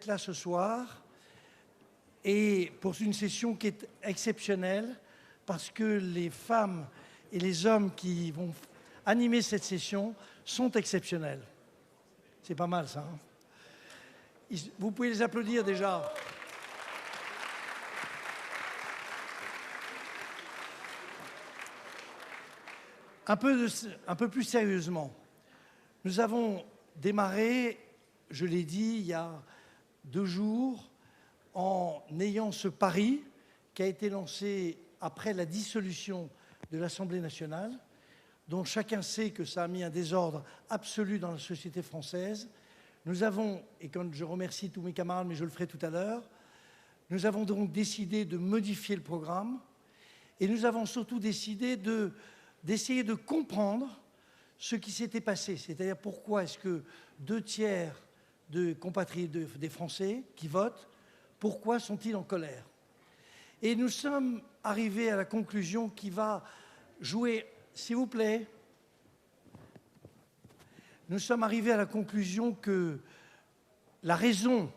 d'être là ce soir et pour une session qui est exceptionnelle parce que les femmes et les hommes qui vont animer cette session sont exceptionnels. C'est pas mal ça. Hein? Vous pouvez les applaudir déjà. Un peu plus sérieusement, nous avons démarré, je l'ai dit, il y a 2 jours, en ayant ce pari qui a été lancé après la dissolution de l'Assemblée nationale, dont chacun sait que ça a mis un désordre absolu dans la société française. Nous avons, et quand je remercie tous mes camarades, mais je le ferai tout à l'heure, nous avons donc décidé de modifier le programme et nous avons surtout décidé d'essayer de comprendre ce qui s'était passé, c'est-à-dire pourquoi est-ce que 2 tiers de compatriotes des Français qui votent, pourquoi sont-ils en colère? Et nous sommes arrivés à la conclusion qui va jouer, s'il vous plaît, nous sommes arrivés à la conclusion que la raison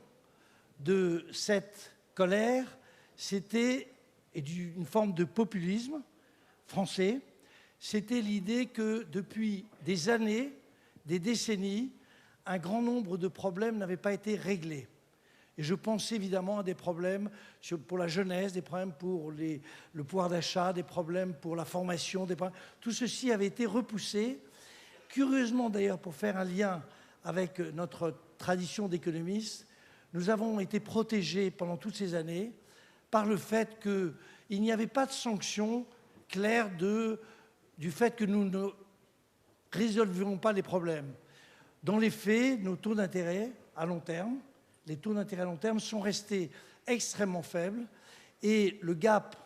de cette colère, c'était une forme de populisme français, c'était l'idée que depuis des années, des décennies, un grand nombre de problèmes n'avaient pas été réglés. Et je pense évidemment à des problèmes pour la jeunesse, des problèmes pour le pouvoir d'achat, des problèmes pour la formation. Tout ceci avait été repoussé. Curieusement d'ailleurs, pour faire un lien avec notre tradition d'économistes, nous avons été protégés pendant toutes ces années par le fait qu'il n'y avait pas de sanction claire du fait que nous ne résolvions pas les problèmes. Dans les faits, nos taux d'intérêt à long terme, les taux d'intérêt à long terme sont restés extrêmement faibles et le gap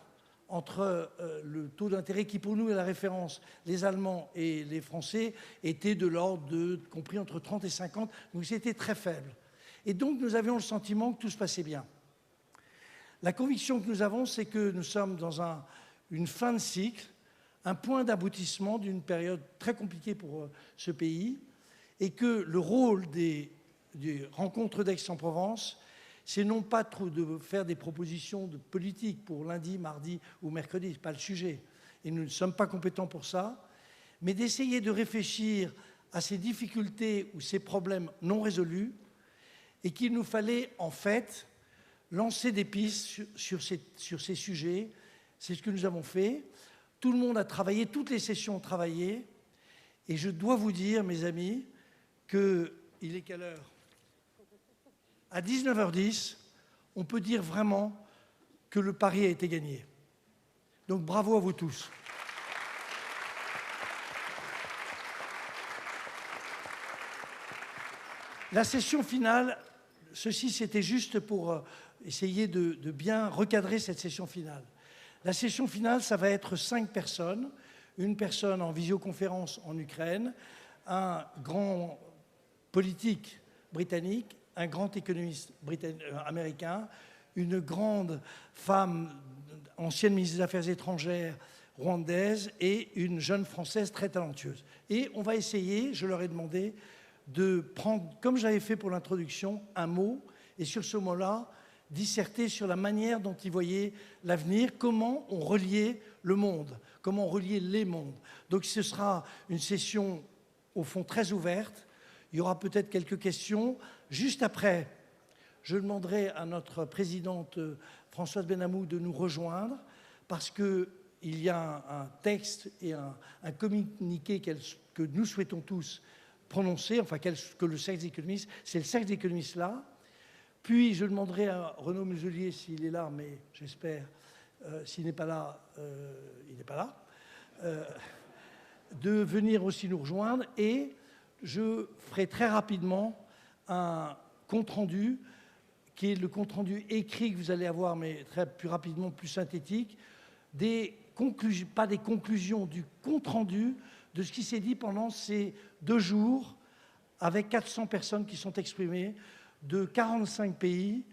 entre le taux d'intérêt qui pour nous est la référence, les Allemands et les Français, était de l'ordre de, compris entre 30 et 50, donc c'était très faible. Et donc nous avions le sentiment que tout se passait bien. La conviction que nous avons, c'est que nous sommes dans une fin de cycle, un point d'aboutissement d'une période très compliquée pour ce pays, et que le rôle des rencontres d'Aix-en-Provence, c'est non pas de faire des propositions de politique pour lundi, mardi ou mercredi, ce n'est pas le sujet, et nous ne sommes pas compétents pour ça, mais d'essayer de réfléchir à ces difficultés ou ces problèmes non résolus, et qu'il nous fallait en fait lancer des pistes sur ces sujets. C'est ce que nous avons fait. Tout le monde a travaillé, toutes les sessions ont travaillé, et je dois vous dire, mes amis, qu'il est quelle heure? À 19h10, on peut dire vraiment que le pari a été gagné. Donc bravo à vous tous. La session finale, ceci c'était juste pour essayer de bien recadrer cette session finale. La session finale, ça va être 5 personnes, une personne en visioconférence en Ukraine, un grand politique britannique, un grand économiste américain, une grande femme, ancienne ministre des Affaires étrangères rwandaise et une jeune Française très talentueuse. Et on va essayer, je leur ai demandé, de prendre, comme j'avais fait pour l'introduction, un mot, et sur ce mot-là, disserter sur la manière dont ils voyaient l'avenir, comment on reliait le monde, comment on reliait les mondes. Donc ce sera une session, au fond, très ouverte. Il y aura peut-être quelques questions. Juste après, je demanderai à notre présidente Françoise Benamou de nous rejoindre parce qu'il y a un texte et un communiqué que nous souhaitons tous prononcer, enfin que le cercle d'économistes, c'est le cercle d'économistes là. Puis je demanderai à Renaud Muselier s'il est là, mais j'espère, s'il n'est pas là, il n'est pas là, de venir aussi nous rejoindre et je ferai très rapidement un compte-rendu, qui est le compte-rendu écrit que vous allez avoir, mais plus rapidement, plus synthétique, pas des conclusions, du compte-rendu de ce qui s'est dit pendant ces 2 jours, avec 400 personnes qui sont exprimées, de 45 pays,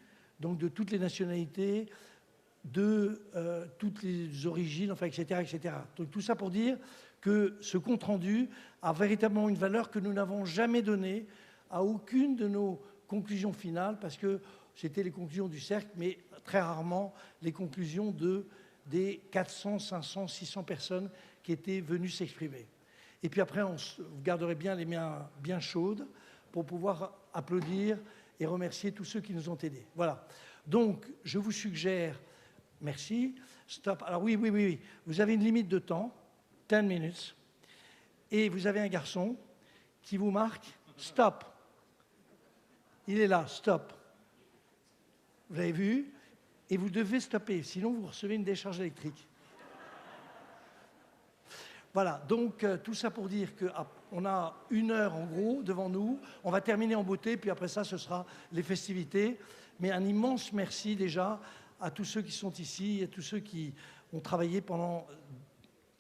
donc de toutes les nationalités, de toutes les origines, enfin, etc., etc. Donc tout ça pour dire que ce compte-rendu a véritablement une valeur que nous n'avons jamais donnée à aucune de nos conclusions finales, parce que c'était les conclusions du cercle, mais très rarement les conclusions des 400, 500, 600 personnes qui étaient venues s'exprimer. Et puis après, vous garderez bien les mains bien chaudes pour pouvoir applaudir et remercier tous ceux qui nous ont aidés. Voilà. Donc, je vous suggère... Merci. Stop. Alors oui. Vous avez une limite de temps, 10 minutes, et vous avez un garçon qui vous marque stop. Il est là, stop. Vous l'avez vu? Et vous devez stopper, sinon vous recevez une décharge électrique. Voilà, donc tout ça pour dire qu'on a 1 heure en gros devant nous. On va terminer en beauté, puis après ça, ce sera les festivités. Mais un immense merci déjà à tous ceux qui sont ici, à tous ceux qui ont travaillé pendant,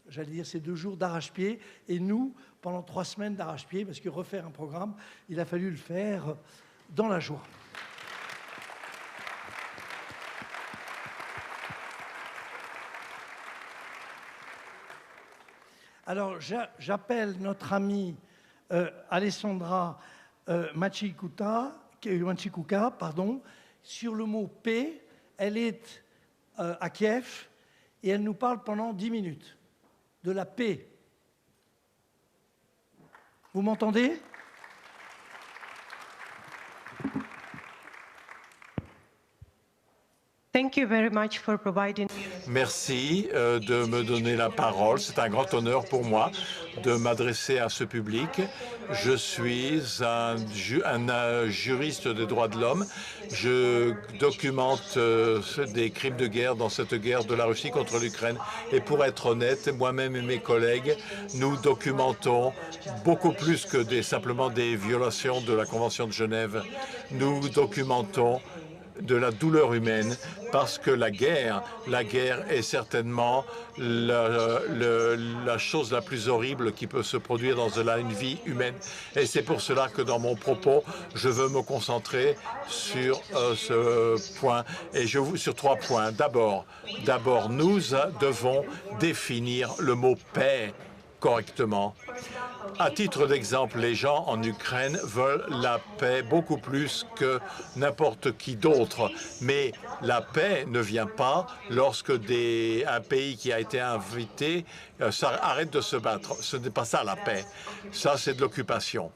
j'allais dire, ces 2 jours d'arrache-pied, et nous, pendant 3 semaines d'arrache-pied, parce que refaire un programme, il a fallu le faire dans la joie. Alors, j'appelle notre amie Alessandra Machikuka, sur le mot paix. Elle est à Kiev et elle nous parle pendant 10 minutes de la paix. Vous m'entendez? Merci de me donner la parole. C'est un grand honneur pour moi de m'adresser à ce public. Je suis un juriste des droits de l'homme. Je documente des crimes de guerre dans cette guerre de la Russie contre l'Ukraine. Et pour être honnête, moi-même et mes collègues, nous documentons beaucoup plus que simplement des violations de la Convention de Genève. Nous documentons de la douleur humaine, parce que la guerre est certainement la chose la plus horrible qui peut se produire dans une vie humaine. Et c'est pour cela que dans mon propos, je veux me concentrer sur ce point, et sur 3 points. D'abord, nous devons définir le mot paix correctement. À titre d'exemple, les gens en Ukraine veulent la paix beaucoup plus que n'importe qui d'autre. Mais la paix ne vient pas lorsque un pays qui a été invité arrête de se battre. Ce n'est pas ça la paix. Ça, c'est de l'occupation.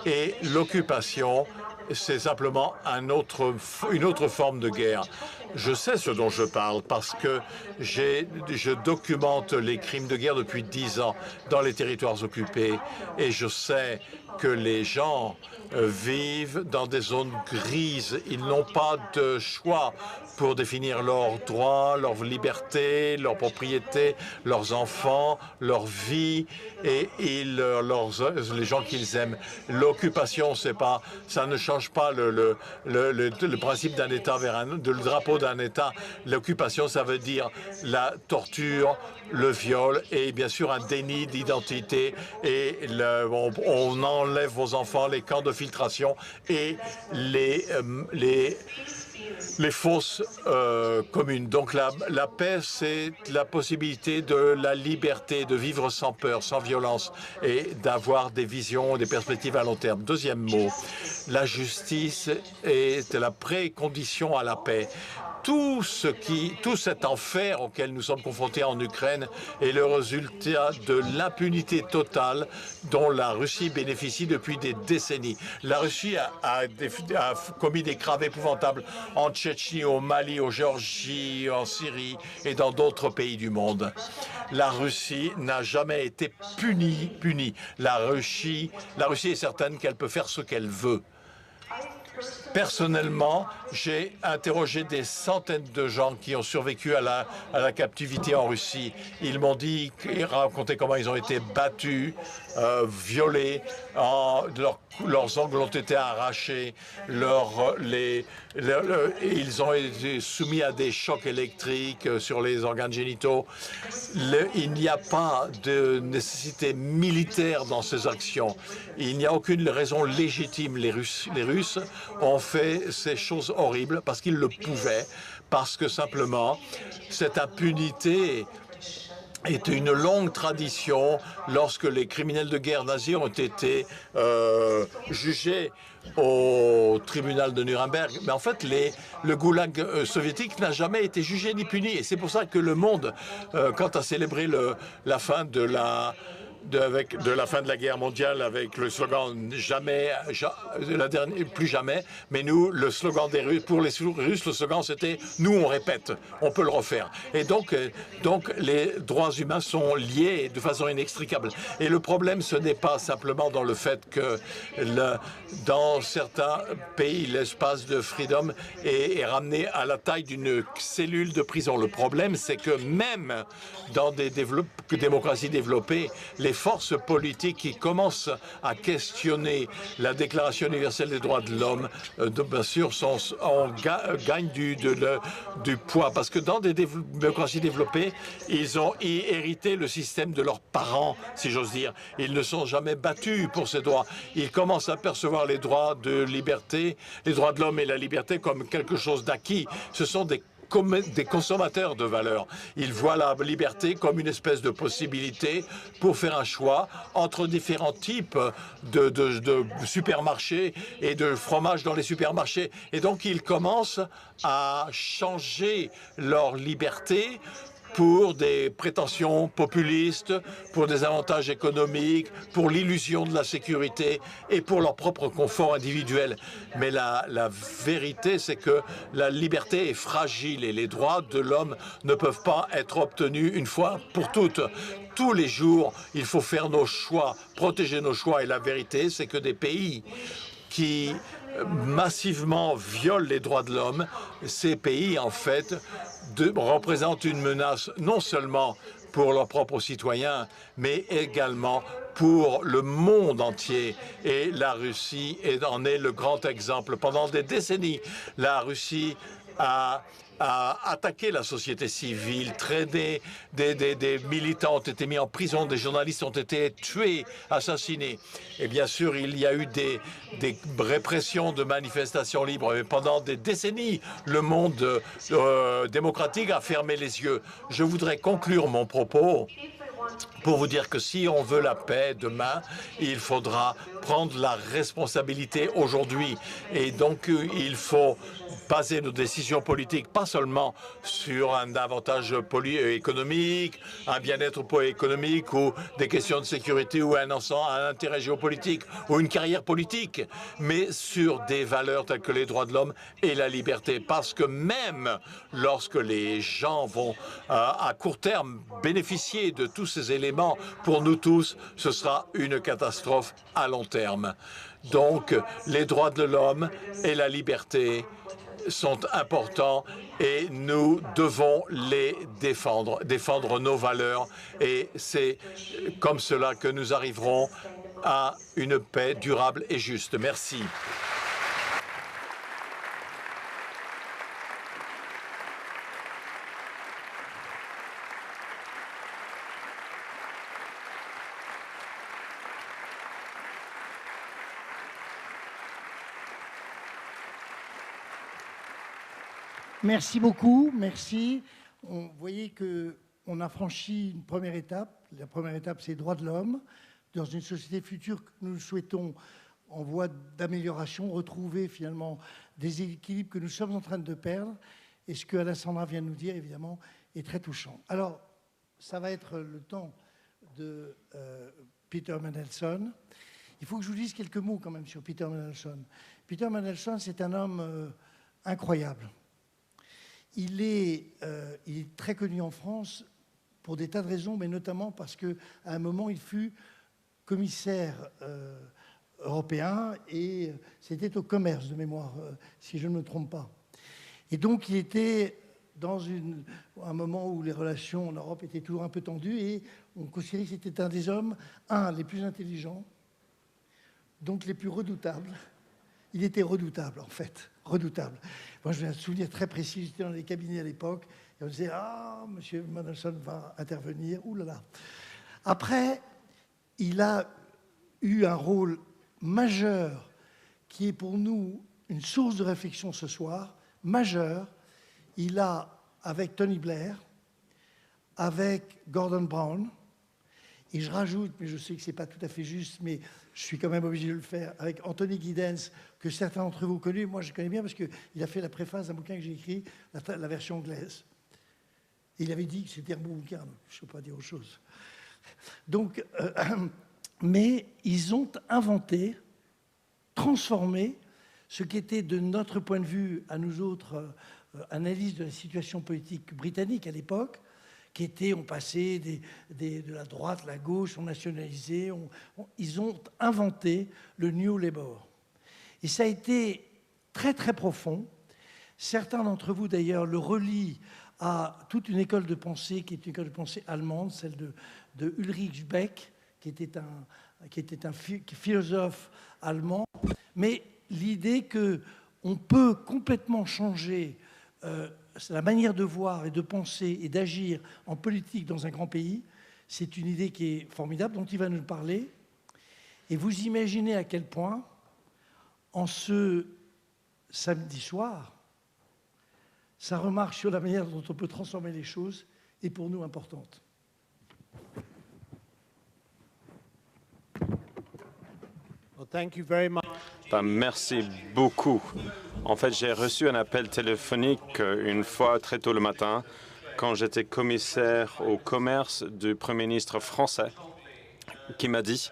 Et l'occupation, c'est simplement une autre forme de guerre. Je sais ce dont je parle parce que je documente les crimes de guerre depuis 10 ans dans les territoires occupés, et je sais que les gens vivent dans des zones grises. Ils n'ont pas de choix pour définir leurs droits, leurs libertés, leurs propriétés, leurs enfants, leur vie et les gens qu'ils aiment. L'occupation, ça ne change pas le principe d'un État le drapeau d'un État. L'occupation, ça veut dire la torture, le viol et bien sûr un déni d'identité, et on enlève vos enfants, les camps de filtration et les fausses communes. Donc la paix, c'est la possibilité de la liberté, de vivre sans peur, sans violence et d'avoir des visions, des perspectives à long terme. Deuxième mot, la justice est la précondition à la paix. Tout cet enfer auquel nous sommes confrontés en Ukraine est le résultat de l'impunité totale dont la Russie bénéficie depuis des décennies. La Russie a commis des crimes épouvantables en Tchétchénie, au Mali, au Géorgie, en Syrie et dans d'autres pays du monde. La Russie n'a jamais été punie. La Russie est certaine qu'elle peut faire ce qu'elle veut. Personnellement, j'ai interrogé des centaines de gens qui ont survécu à la captivité en Russie. Ils m'ont dit et raconté comment ils ont été battus, violés, leurs ongles ont été arrachés, ils ont été soumis à des chocs électriques sur les organes génitaux. Il n'y a pas de nécessité militaire dans ces actions. Il n'y a aucune raison légitime. Les Russes ont fait ces choses horribles parce qu'ils le pouvaient, parce que simplement cette impunité est une longue tradition lorsque les criminels de guerre nazis ont été jugés au tribunal de Nuremberg. Mais en fait, le goulag soviétique n'a jamais été jugé ni puni. Et c'est pour ça que le monde, quand a célébré la fin de la fin de la guerre mondiale avec le slogan jamais, plus jamais. Mais nous, le slogan des Russes, pour les Russes, le slogan c'était nous on répète, on peut le refaire. Et donc les droits humains sont liés de façon inextricable. Et le problème, ce n'est pas simplement dans le fait que dans certains pays, l'espace de freedom est ramené à la taille d'une cellule de prison. Le problème, c'est que même dans des démocraties développées, les forces politiques qui commencent à questionner la Déclaration universelle des droits de l'homme, bien sûr, gagnent du poids. Parce que dans des démocraties développées, ils ont hérité le système de leurs parents, si j'ose dire. Ils ne sont jamais battus pour ces droits. Ils commencent à percevoir les droits de liberté, les droits de l'homme et la liberté comme quelque chose d'acquis. Ce sont des consommateurs de valeurs. Ils voient la liberté comme une espèce de possibilité pour faire un choix entre différents types de supermarchés et de fromages dans les supermarchés. Et donc, ils commencent à changer leur liberté pour des prétentions populistes, pour des avantages économiques, pour l'illusion de la sécurité et pour leur propre confort individuel. Mais la vérité, c'est que la liberté est fragile et les droits de l'homme ne peuvent pas être obtenus une fois pour toutes. Tous les jours, il faut faire nos choix, protéger nos choix. Et la vérité, c'est que des pays qui massivement violent les droits de l'homme, ces pays, en fait, représentent une menace non seulement pour leurs propres citoyens, mais également pour le monde entier. Et la Russie en est le grand exemple. Pendant des décennies, la Russie a attaqué la société civile, traîné des militants ont été mis en prison, des journalistes ont été tués, assassinés. Et bien sûr, il y a eu des répressions de manifestations libres. Mais pendant des décennies, le monde démocratique a fermé les yeux. Je voudrais conclure mon propos pour vous dire que si on veut la paix demain, il faudra prendre la responsabilité aujourd'hui. Et donc, il faut baser nos décisions politiques pas seulement sur un avantage économique, un bien-être économique ou des questions de sécurité ou un intérêt géopolitique ou une carrière politique, mais sur des valeurs telles que les droits de l'homme et la liberté. Parce que même lorsque les gens vont à court terme bénéficier de tous ces éléments, pour nous tous, ce sera une catastrophe à long terme. Donc, les droits de l'homme et la liberté sont importants et nous devons les défendre nos valeurs. Et c'est comme cela que nous arriverons à une paix durable et juste. Merci. Merci beaucoup, merci. Vous voyez qu'on a franchi une première étape. La première étape, c'est les droits de l'homme. Dans une société future que nous souhaitons en voie d'amélioration, retrouver finalement des équilibres que nous sommes en train de perdre. Et ce que Alessandra vient de nous dire, évidemment, est très touchant. Alors, ça va être le temps de Peter Mandelson. Il faut que je vous dise quelques mots quand même sur Peter Mandelson. Peter Mandelson, c'est un homme incroyable. Il est très connu en France pour des tas de raisons, mais notamment parce qu'à un moment, il fut commissaire européen et c'était au commerce de mémoire, si je ne me trompe pas. Et donc, il était dans un moment où les relations en Europe étaient toujours un peu tendues et on considérait que c'était un des hommes, les plus intelligents, donc les plus redoutables. Il était redoutable, en fait, redoutable. Moi, j'ai un souvenir très précis, j'étais dans les cabinets à l'époque, et on disait « Ah, M. Mandelson va intervenir, ouh là là ». Après, il a eu un rôle majeur qui est pour nous une source de réflexion ce soir, majeur. Il a, avec Tony Blair, avec Gordon Brown. Et je rajoute, mais je sais que ce n'est pas tout à fait juste, mais je suis quand même obligé de le faire, avec Anthony Giddens, que certains d'entre vous connaissent. Moi, je connais bien parce qu'il a fait la préface d'un bouquin que j'ai écrit, la version anglaise. Et il avait dit que c'était un bon bouquin, donc je ne peux pas dire autre chose. Donc, mais ils ont inventé, transformé ce qui était, de notre point de vue, à nous autres, analyse de la situation politique britannique à l'époque, qui était, on passait de la droite, la gauche, on nationalisait, ils ont inventé le New Labour. Et ça a été très très profond. Certains d'entre vous d'ailleurs le relient à toute une école de pensée qui est une école de pensée allemande, celle de Ulrich Beck, qui était un philosophe allemand. Mais l'idée qu'on peut complètement changer la manière de voir et de penser et d'agir en politique dans un grand pays, c'est une idée qui est formidable, dont il va nous parler. Et vous imaginez à quel point, en ce samedi soir, sa remarque sur la manière dont on peut transformer les choses est pour nous importante. Merci beaucoup. En fait, j'ai reçu un appel téléphonique une fois très tôt le matin quand j'étais commissaire au commerce du Premier ministre français qui m'a dit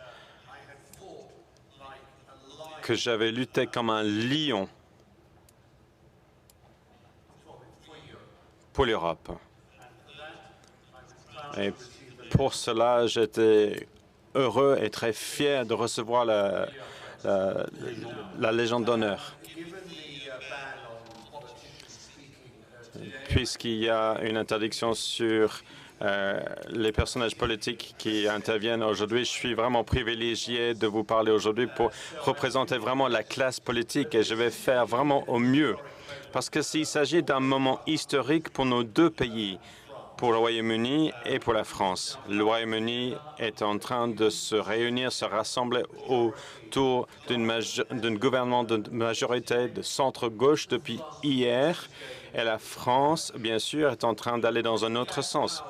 que j'avais lutté comme un lion pour l'Europe. Et pour cela, j'étais heureux et très fier de recevoir la Légion d'honneur. Puisqu'il y a une interdiction sur les personnages politiques qui interviennent aujourd'hui, je suis vraiment privilégié de vous parler aujourd'hui pour représenter vraiment la classe politique et je vais faire vraiment au mieux. Parce que s'il s'agit d'un moment historique pour nos deux pays, pour le Royaume-Uni et pour la France. Le Royaume-Uni est en train de se réunir, se rassembler autour d'un gouvernement de majorité de centre-gauche depuis hier. Et la France, bien sûr, est en train d'aller dans un autre sens.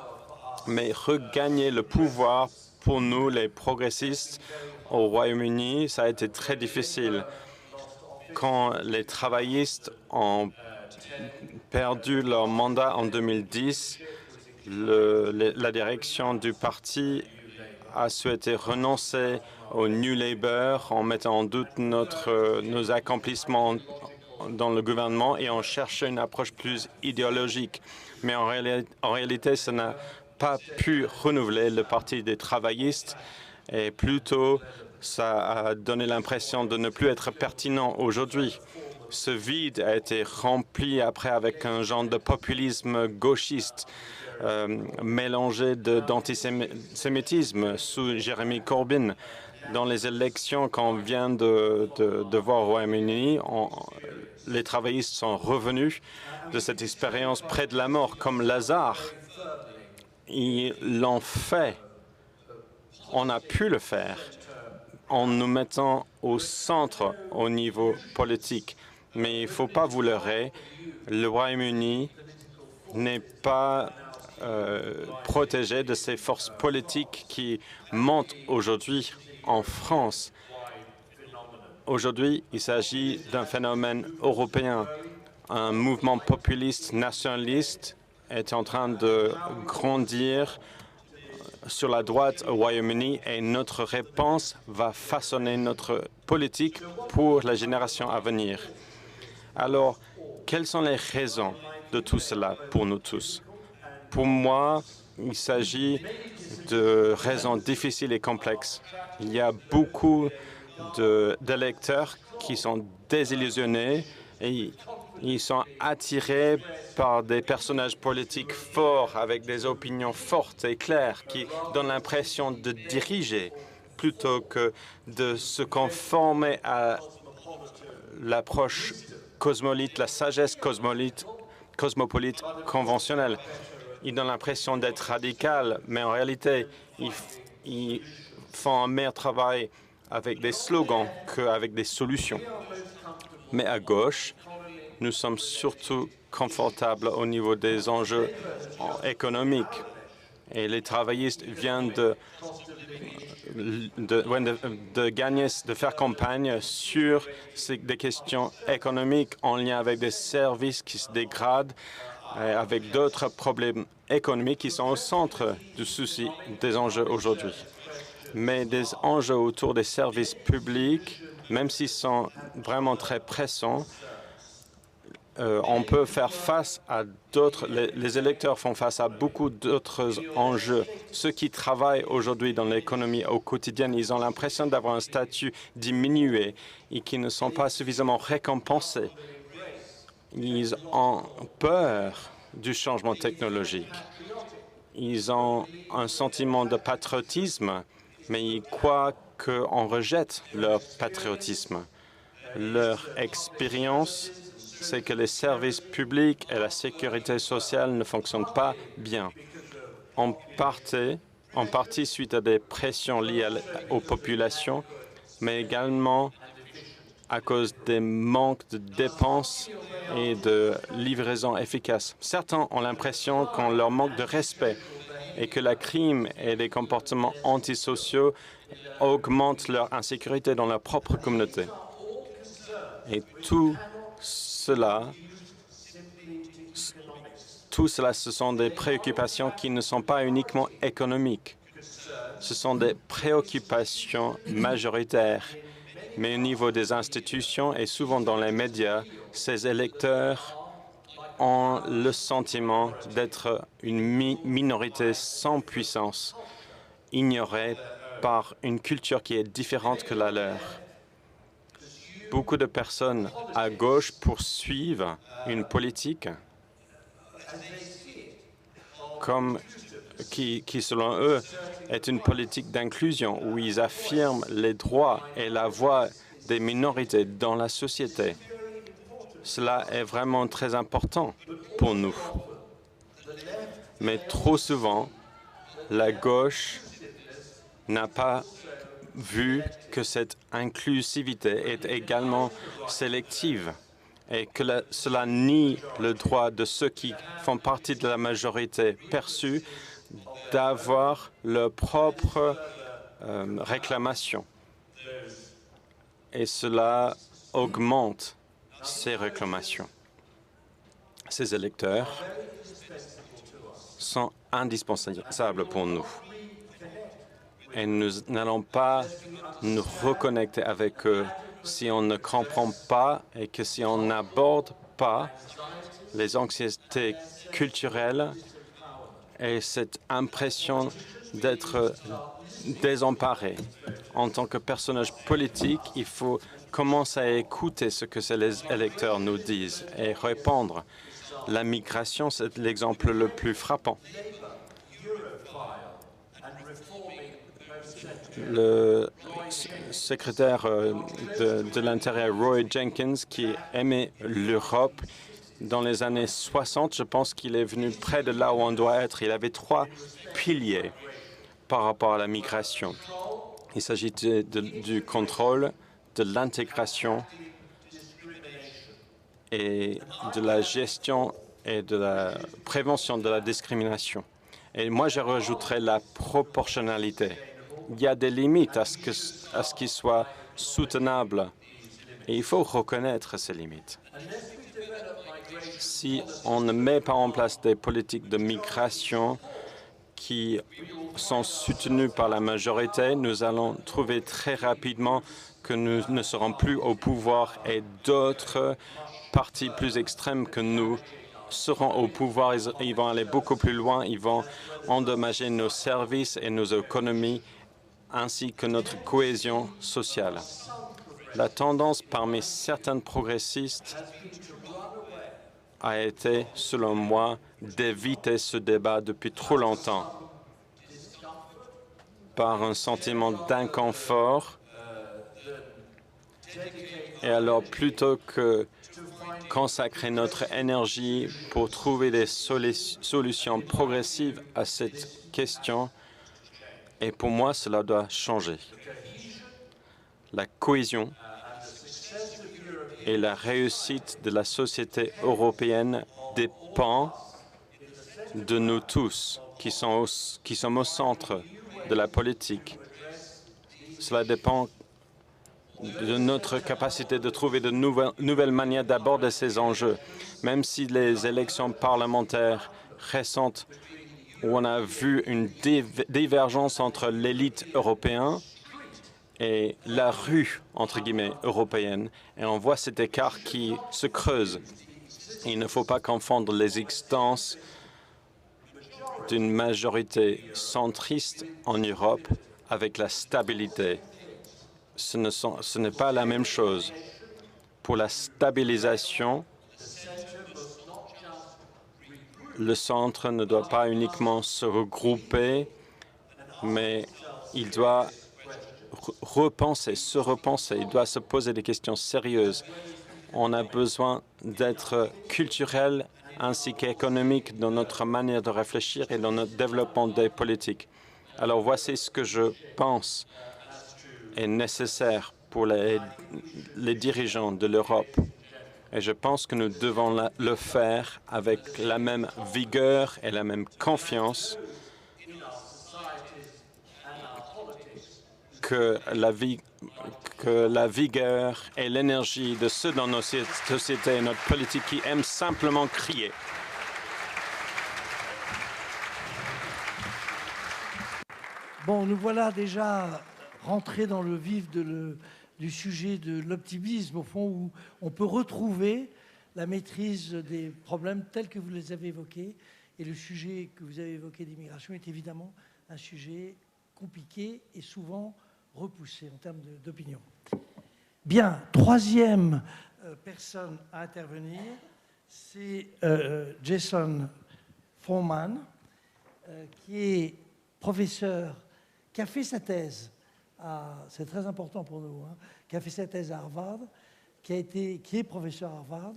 Mais regagner le pouvoir pour nous, les progressistes au Royaume-Uni, ça a été très difficile. Quand les travaillistes ont perdu leur mandat en 2010, la direction du parti a souhaité renoncer au New Labour en mettant en doute nos accomplissements dans le gouvernement et en cherchant une approche plus idéologique. Mais en réalité, ça n'a pas pu renouveler le parti des travaillistes et plutôt ça a donné l'impression de ne plus être pertinent aujourd'hui. Ce vide a été rempli après avec un genre de populisme gauchiste mélangé d'antisémitisme sous Jeremy Corbyn. Dans les élections qu'on vient de voir au Royaume-Uni, les travaillistes sont revenus de cette expérience près de la mort comme Lazare. Ils l'ont fait. On a pu le faire en nous mettant au centre au niveau politique. Mais il ne faut pas vous leurrer, le Royaume-Uni n'est pas protégé de ces forces politiques qui montent aujourd'hui en France. Aujourd'hui, il s'agit d'un phénomène européen. Un mouvement populiste nationaliste est en train de grandir sur la droite au Royaume-Uni et notre réponse va façonner notre politique pour la génération à venir. Alors, quelles sont les raisons de tout cela pour nous tous? Pour moi, il s'agit de raisons difficiles et complexes. Il y a beaucoup d'électeurs qui sont désillusionnés et ils sont attirés par des personnages politiques forts, avec des opinions fortes et claires, qui donnent l'impression de diriger plutôt que de se conformer à l'approche cosmopolite, la sagesse cosmopolite conventionnelle. Ils donnent l'impression d'être radical, mais en réalité, ils font un meilleur travail avec des slogans qu'avec des solutions. Mais à gauche, nous sommes surtout confortables au niveau des enjeux économiques. Et les travaillistes viennent de faire campagne sur des questions économiques en lien avec des services qui se dégradent, avec d'autres problèmes économiques qui sont au centre du souci des enjeux aujourd'hui. Mais des enjeux autour des services publics, même s'ils sont vraiment très pressants, on peut faire face à d'autres, les électeurs font face à beaucoup d'autres enjeux. Ceux qui travaillent aujourd'hui dans l'économie au quotidien, ils ont l'impression d'avoir un statut diminué et qui ne sont pas suffisamment récompensés. Ils ont peur du changement technologique. Ils ont un sentiment de patriotisme, mais ils croient qu'on rejette leur patriotisme. Leur expérience, c'est que les services publics et la sécurité sociale ne fonctionnent pas bien. En partie suite à des pressions liées aux populations, mais également à cause des manques de dépenses et de livraison efficace. Certains ont l'impression qu'on leur manque de respect et que la crime et les comportements antisociaux augmentent leur insécurité dans leur propre communauté. Et tout cela, ce sont des préoccupations qui ne sont pas uniquement économiques. Ce sont des préoccupations majoritaires. Mais au niveau des institutions et souvent dans les médias, ces électeurs ont le sentiment d'être une minorité sans puissance, ignorée par une culture qui est différente que la leur. Beaucoup de personnes à gauche poursuivent une politique qui, selon eux, est une politique d'inclusion où ils affirment les droits et la voix des minorités dans la société. Cela est vraiment très important pour nous. Mais trop souvent, la gauche n'a pas vu que cette inclusivité est également sélective et que cela nie le droit de ceux qui font partie de la majorité perçue d'avoir leur propre réclamation. Et cela augmente ces réclamations. Ces électeurs sont indispensables pour nous. Et nous n'allons pas nous reconnecter avec eux si on ne comprend pas et que si on n'aborde pas les anxiétés culturelles et cette impression d'être désemparé. En tant que personnage politique, il faut commencer à écouter ce que les électeurs nous disent et répondre. La migration, c'est l'exemple le plus frappant. Le secrétaire de l'Intérieur, Roy Jenkins, qui aimait l'Europe dans les années 60, je pense qu'il est venu près de là où on doit être. Il avait 3 piliers par rapport à la migration. Il s'agit du contrôle, de l'intégration et de la gestion et de la prévention de la discrimination. Et moi, je rajouterais la proportionnalité. Il y a des limites à ce qu'il soit soutenable et il faut reconnaître ces limites. Si on ne met pas en place des politiques de migration qui sont soutenues par la majorité, nous allons trouver très rapidement que nous ne serons plus au pouvoir et d'autres partis plus extrêmes que nous seront au pouvoir. Ils vont aller beaucoup plus loin, ils vont endommager nos services et nos économies ainsi que notre cohésion sociale. La tendance parmi certains progressistes a été, selon moi, d'éviter ce débat depuis trop longtemps par un sentiment d'inconfort. Et alors, plutôt que consacrer notre énergie pour trouver des solutions progressives à cette question, et pour moi, cela doit changer. La cohésion et la réussite de la société européenne dépend de nous tous qui sommes au centre de la politique. Cela dépend de notre capacité de trouver de nouvelles manières d'aborder ces enjeux. Même si les élections parlementaires récentes, où on a vu une divergence entre l'élite européenne et la rue, entre guillemets, européenne, et on voit cet écart qui se creuse. Il ne faut pas confondre les existences d'une majorité centriste en Europe avec la stabilité. Ce n'est pas la même chose. Pour la stabilisation, le centre ne doit pas uniquement se regrouper, mais il doit se repenser, il doit se poser des questions sérieuses. On a besoin d'être culturel ainsi qu'économique dans notre manière de réfléchir et dans notre développement des politiques. Alors voici ce que je pense est nécessaire pour les dirigeants de l'Europe. Et je pense que nous devons le faire avec la même vigueur et la même confiance que la vigueur et l'énergie de ceux dans nos sociétés et notre politique qui aiment simplement crier. Bon, nous voilà déjà rentrés dans le vif du sujet de l'optimisme, au fond, où on peut retrouver la maîtrise des problèmes tels que vous les avez évoqués. Et le sujet que vous avez évoqué d'immigration est évidemment un sujet compliqué et souvent repoussé en termes d'opinion. Bien, troisième personne à intervenir, c'est Jason Foreman, qui est professeur, qui a fait sa thèse, c'est très important pour nous, qui a fait sa thèse à Harvard, qui est professeur à Harvard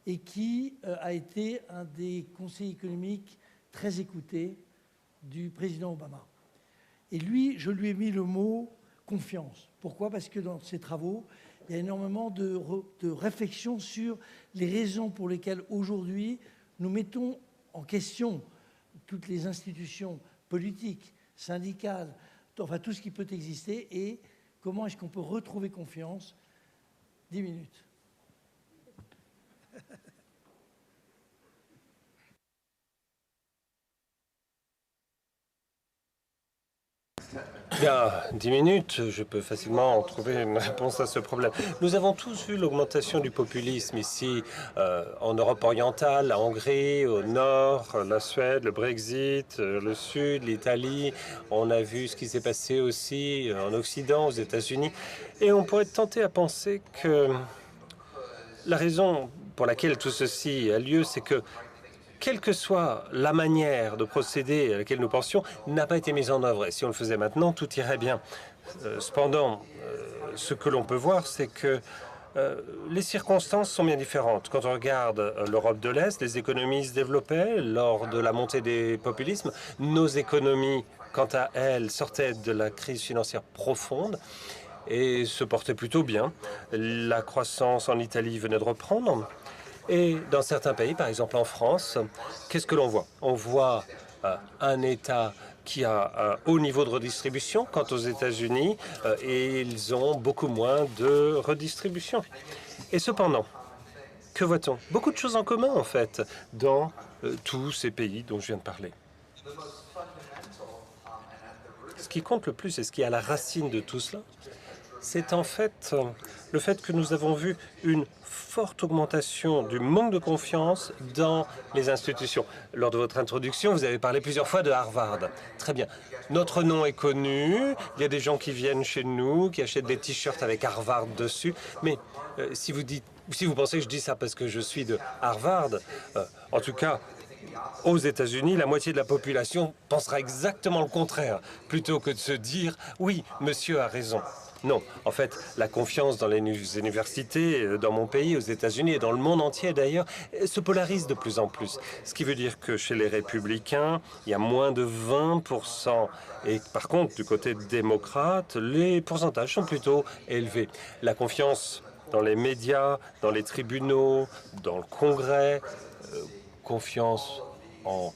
et qui a été un des conseillers économiques très écoutés du président Obama. Et lui, je lui ai mis le mot confiance. Pourquoi? Parce que dans ses travaux, il y a énormément de réflexions sur les raisons pour lesquelles aujourd'hui nous mettons en question toutes les institutions politiques, syndicales, enfin tout ce qui peut exister, et comment est-ce qu'on peut retrouver confiance. 10 minutes. Bien, 10 minutes, je peux facilement trouver une réponse à ce problème. Nous avons tous vu l'augmentation du populisme ici, en Europe orientale, la Hongrie, au nord, la Suède, le Brexit, le Sud, l'Italie. On a vu ce qui s'est passé aussi en Occident, aux États-Unis. Et on pourrait être tenté à penser que la raison pour laquelle tout ceci a lieu, c'est que quelle que soit la manière de procéder à laquelle nous pensions, n'a pas été mise en œuvre. Et si on le faisait maintenant, tout irait bien. Cependant, ce que l'on peut voir, c'est que les circonstances sont bien différentes. Quand on regarde l'Europe de l'Est, les économies se développaient lors de la montée des populismes. Nos économies, quant à elles, sortaient de la crise financière profonde et se portaient plutôt bien. La croissance en Italie venait de reprendre. Et dans certains pays, par exemple en France, qu'est-ce que l'on voit? On voit un État qui a un haut niveau de redistribution. Quant aux États-Unis, ils ont beaucoup moins de redistribution. Et cependant, que voit-on? Beaucoup de choses en commun, en fait, dans tous ces pays dont je viens de parler. Ce qui compte le plus et ce qui est à la racine de tout cela, c'est en fait le fait que nous avons vu une forte augmentation du manque de confiance dans les institutions. Lors de votre introduction, vous avez parlé plusieurs fois de Harvard. Très bien. Notre nom est connu. Il y a des gens qui viennent chez nous, qui achètent des t-shirts avec Harvard dessus. Mais si vous pensez que je dis ça parce que je suis de Harvard, en tout cas, aux États-Unis, la moitié de la population pensera exactement le contraire, plutôt que de se dire « oui, monsieur a raison ». Non, en fait, la confiance dans les universités, dans mon pays, aux États-Unis et dans le monde entier d'ailleurs, se polarise de plus en plus. Ce qui veut dire que chez les républicains, il y a moins de 20%. Et par contre, du côté démocrate, les pourcentages sont plutôt élevés. La confiance dans les médias, dans les tribunaux, dans le Congrès, confiance en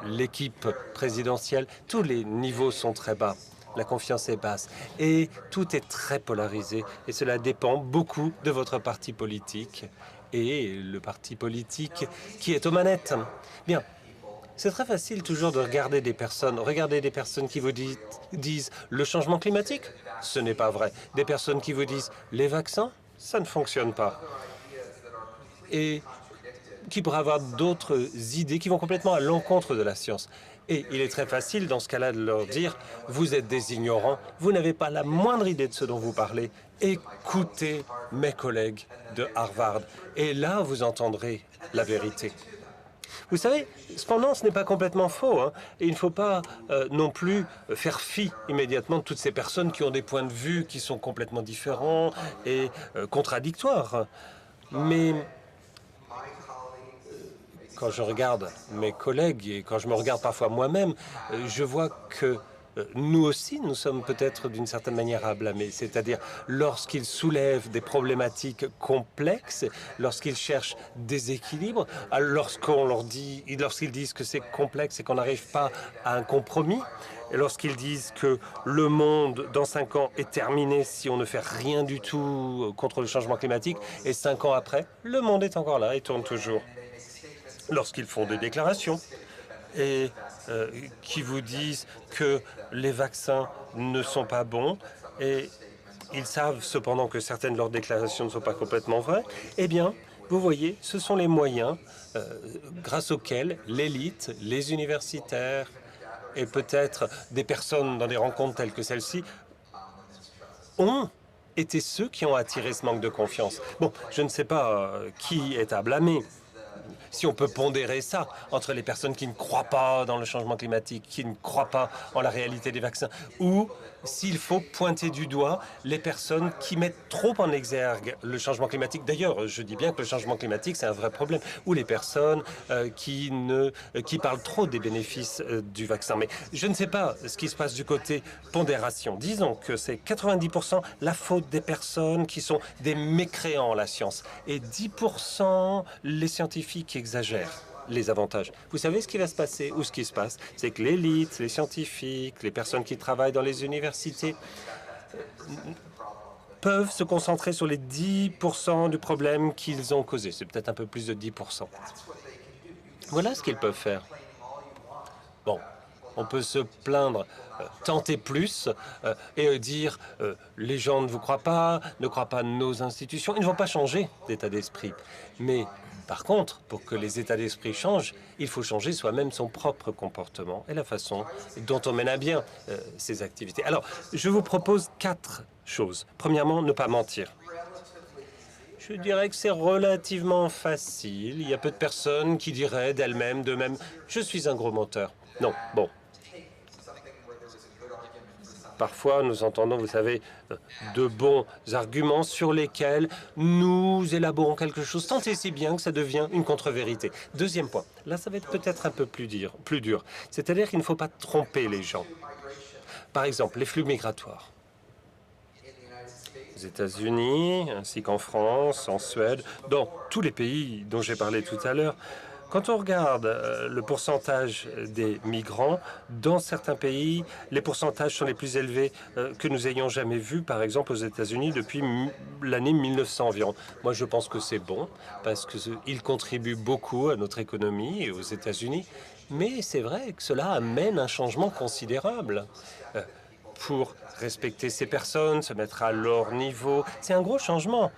l'équipe présidentielle, tous les niveaux sont très bas. La confiance est basse et tout est très polarisé et cela dépend beaucoup de votre parti politique et le parti politique qui est aux manettes. Bien, c'est très facile toujours de regarder des personnes. Regardez des personnes qui vous disent le changement climatique, ce n'est pas vrai. Des personnes qui vous disent les vaccins, ça ne fonctionne pas. Et qui pourraient avoir d'autres idées qui vont complètement à l'encontre de la science. Et il est très facile dans ce cas-là de leur dire « Vous êtes des ignorants, vous n'avez pas la moindre idée de ce dont vous parlez. Écoutez mes collègues de Harvard. » Et là, vous entendrez la vérité. Vous savez, cependant, ce n'est pas complètement faux. Hein, et il ne faut pas non plus faire fi immédiatement de toutes ces personnes qui ont des points de vue qui sont complètement différents et contradictoires. Mais quand je regarde mes collègues et quand je me regarde parfois moi-même, je vois que nous aussi, nous sommes peut-être d'une certaine manière à blâmer. C'est-à-dire lorsqu'ils soulèvent des problématiques complexes, lorsqu'ils cherchent des équilibres, lorsqu'ils disent que c'est complexe et qu'on n'arrive pas à un compromis, et lorsqu'ils disent que le monde, dans 5 ans, est terminé si on ne fait rien du tout contre le changement climatique, et 5 ans après, le monde est encore là et tourne toujours. Lorsqu'ils font des déclarations et qui vous disent que les vaccins ne sont pas bons et ils savent cependant que certaines de leurs déclarations ne sont pas complètement vraies, eh bien, vous voyez, ce sont les moyens grâce auxquels l'élite, les universitaires et peut-être des personnes dans des rencontres telles que celle-ci ont été ceux qui ont attiré ce manque de confiance. Bon, je ne sais pas qui est à blâmer. Si on peut pondérer ça entre les personnes qui ne croient pas dans le changement climatique, qui ne croient pas en la réalité des vaccins, ou s'il faut pointer du doigt les personnes qui mettent trop en exergue le changement climatique. D'ailleurs, je dis bien que le changement climatique, c'est un vrai problème, ou les personnes qui parlent trop des bénéfices du vaccin. Mais je ne sais pas ce qui se passe du côté pondération. Disons que c'est 90% la faute des personnes qui sont des mécréants en la science, et 10% les scientifiques qui exagèrent les avantages. Vous savez ce qui va se passer ou ce qui se passe, c'est que l'élite, les scientifiques, les personnes qui travaillent dans les universités peuvent se concentrer sur les 10% du problème qu'ils ont causé. C'est peut-être un peu plus de 10%. Voilà ce qu'ils peuvent faire. Bon, on peut se plaindre, tenter plus et dire les gens ne vous croient pas, ne croient pas nos institutions. Ils ne vont pas changer d'état d'esprit. Mais par contre, pour que les états d'esprit changent, il faut changer soi-même son propre comportement et la façon dont on mène à bien ses activités. Alors, je vous propose 4 choses. Premièrement, ne pas mentir. Je dirais que c'est relativement facile. Il y a peu de personnes qui diraient d'elles-mêmes, d'eux-mêmes, « Je suis un gros menteur ». Non, bon. Parfois, nous entendons, vous savez, de bons arguments sur lesquels nous élaborons quelque chose, tant et si bien que ça devient une contre-vérité. Deuxième point, là, ça va être peut-être un peu plus dur. C'est-à-dire qu'il ne faut pas tromper les gens. Par exemple, les flux migratoires. Aux États-Unis, ainsi qu'en France, en Suède, dans tous les pays dont j'ai parlé tout à l'heure, quand on regarde le pourcentage des migrants, dans certains pays, les pourcentages sont les plus élevés que nous ayons jamais vus, par exemple aux États-Unis, depuis l'année 1900 environ. Moi, je pense que c'est bon, parce qu'ils contribuent beaucoup à notre économie et aux États-Unis. Mais c'est vrai que cela amène un changement considérable. Pour respecter ces personnes, se mettre à leur niveau, c'est un gros changement.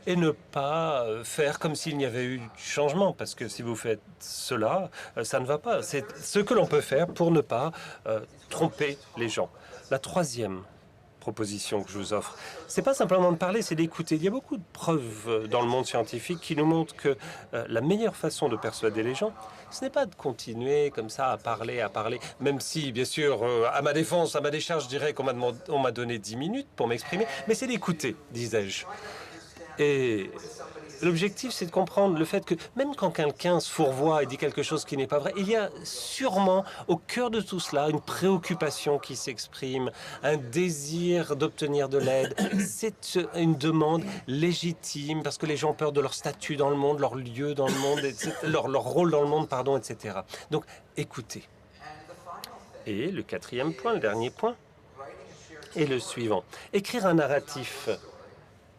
Et ne pas faire comme s'il n'y avait eu de changement, parce que si vous faites cela, ça ne va pas. C'est ce que l'on peut faire pour ne pas tromper les gens. La troisième proposition que je vous offre, c'est pas simplement de parler, c'est d'écouter. Il y a beaucoup de preuves dans le monde scientifique qui nous montrent que la meilleure façon de persuader les gens, ce n'est pas de continuer comme ça à parler, même si, bien sûr, à ma défense, à ma décharge, je dirais qu'on m'a donné 10 minutes pour m'exprimer, mais c'est d'écouter, disais-je. Et L'objectif, c'est de comprendre le fait que même quand quelqu'un se fourvoie et dit quelque chose qui n'est pas vrai, il y a sûrement au cœur de tout cela une préoccupation qui s'exprime, un désir d'obtenir de l'aide. C'est une demande légitime parce que les gens ont peur de leur statut dans le monde, leur lieu dans le monde, etc., leur rôle dans le monde, pardon, etc. Donc, écoutez. Et le quatrième point, le dernier point, est le suivant. Écrire un narratif.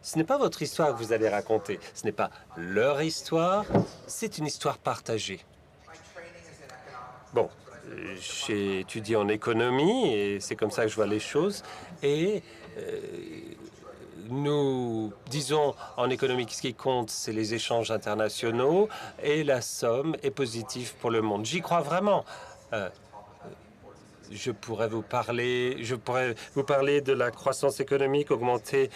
Ce n'est pas votre histoire que vous allez raconter. Ce n'est pas leur histoire. C'est une histoire partagée. Bon, j'ai étudié en économie et c'est comme ça que je vois les choses. Et nous disons en économie que ce qui compte, c'est les échanges internationaux et la somme est positive pour le monde. J'y crois vraiment. Je pourrais vous parler de la croissance économique, augmenter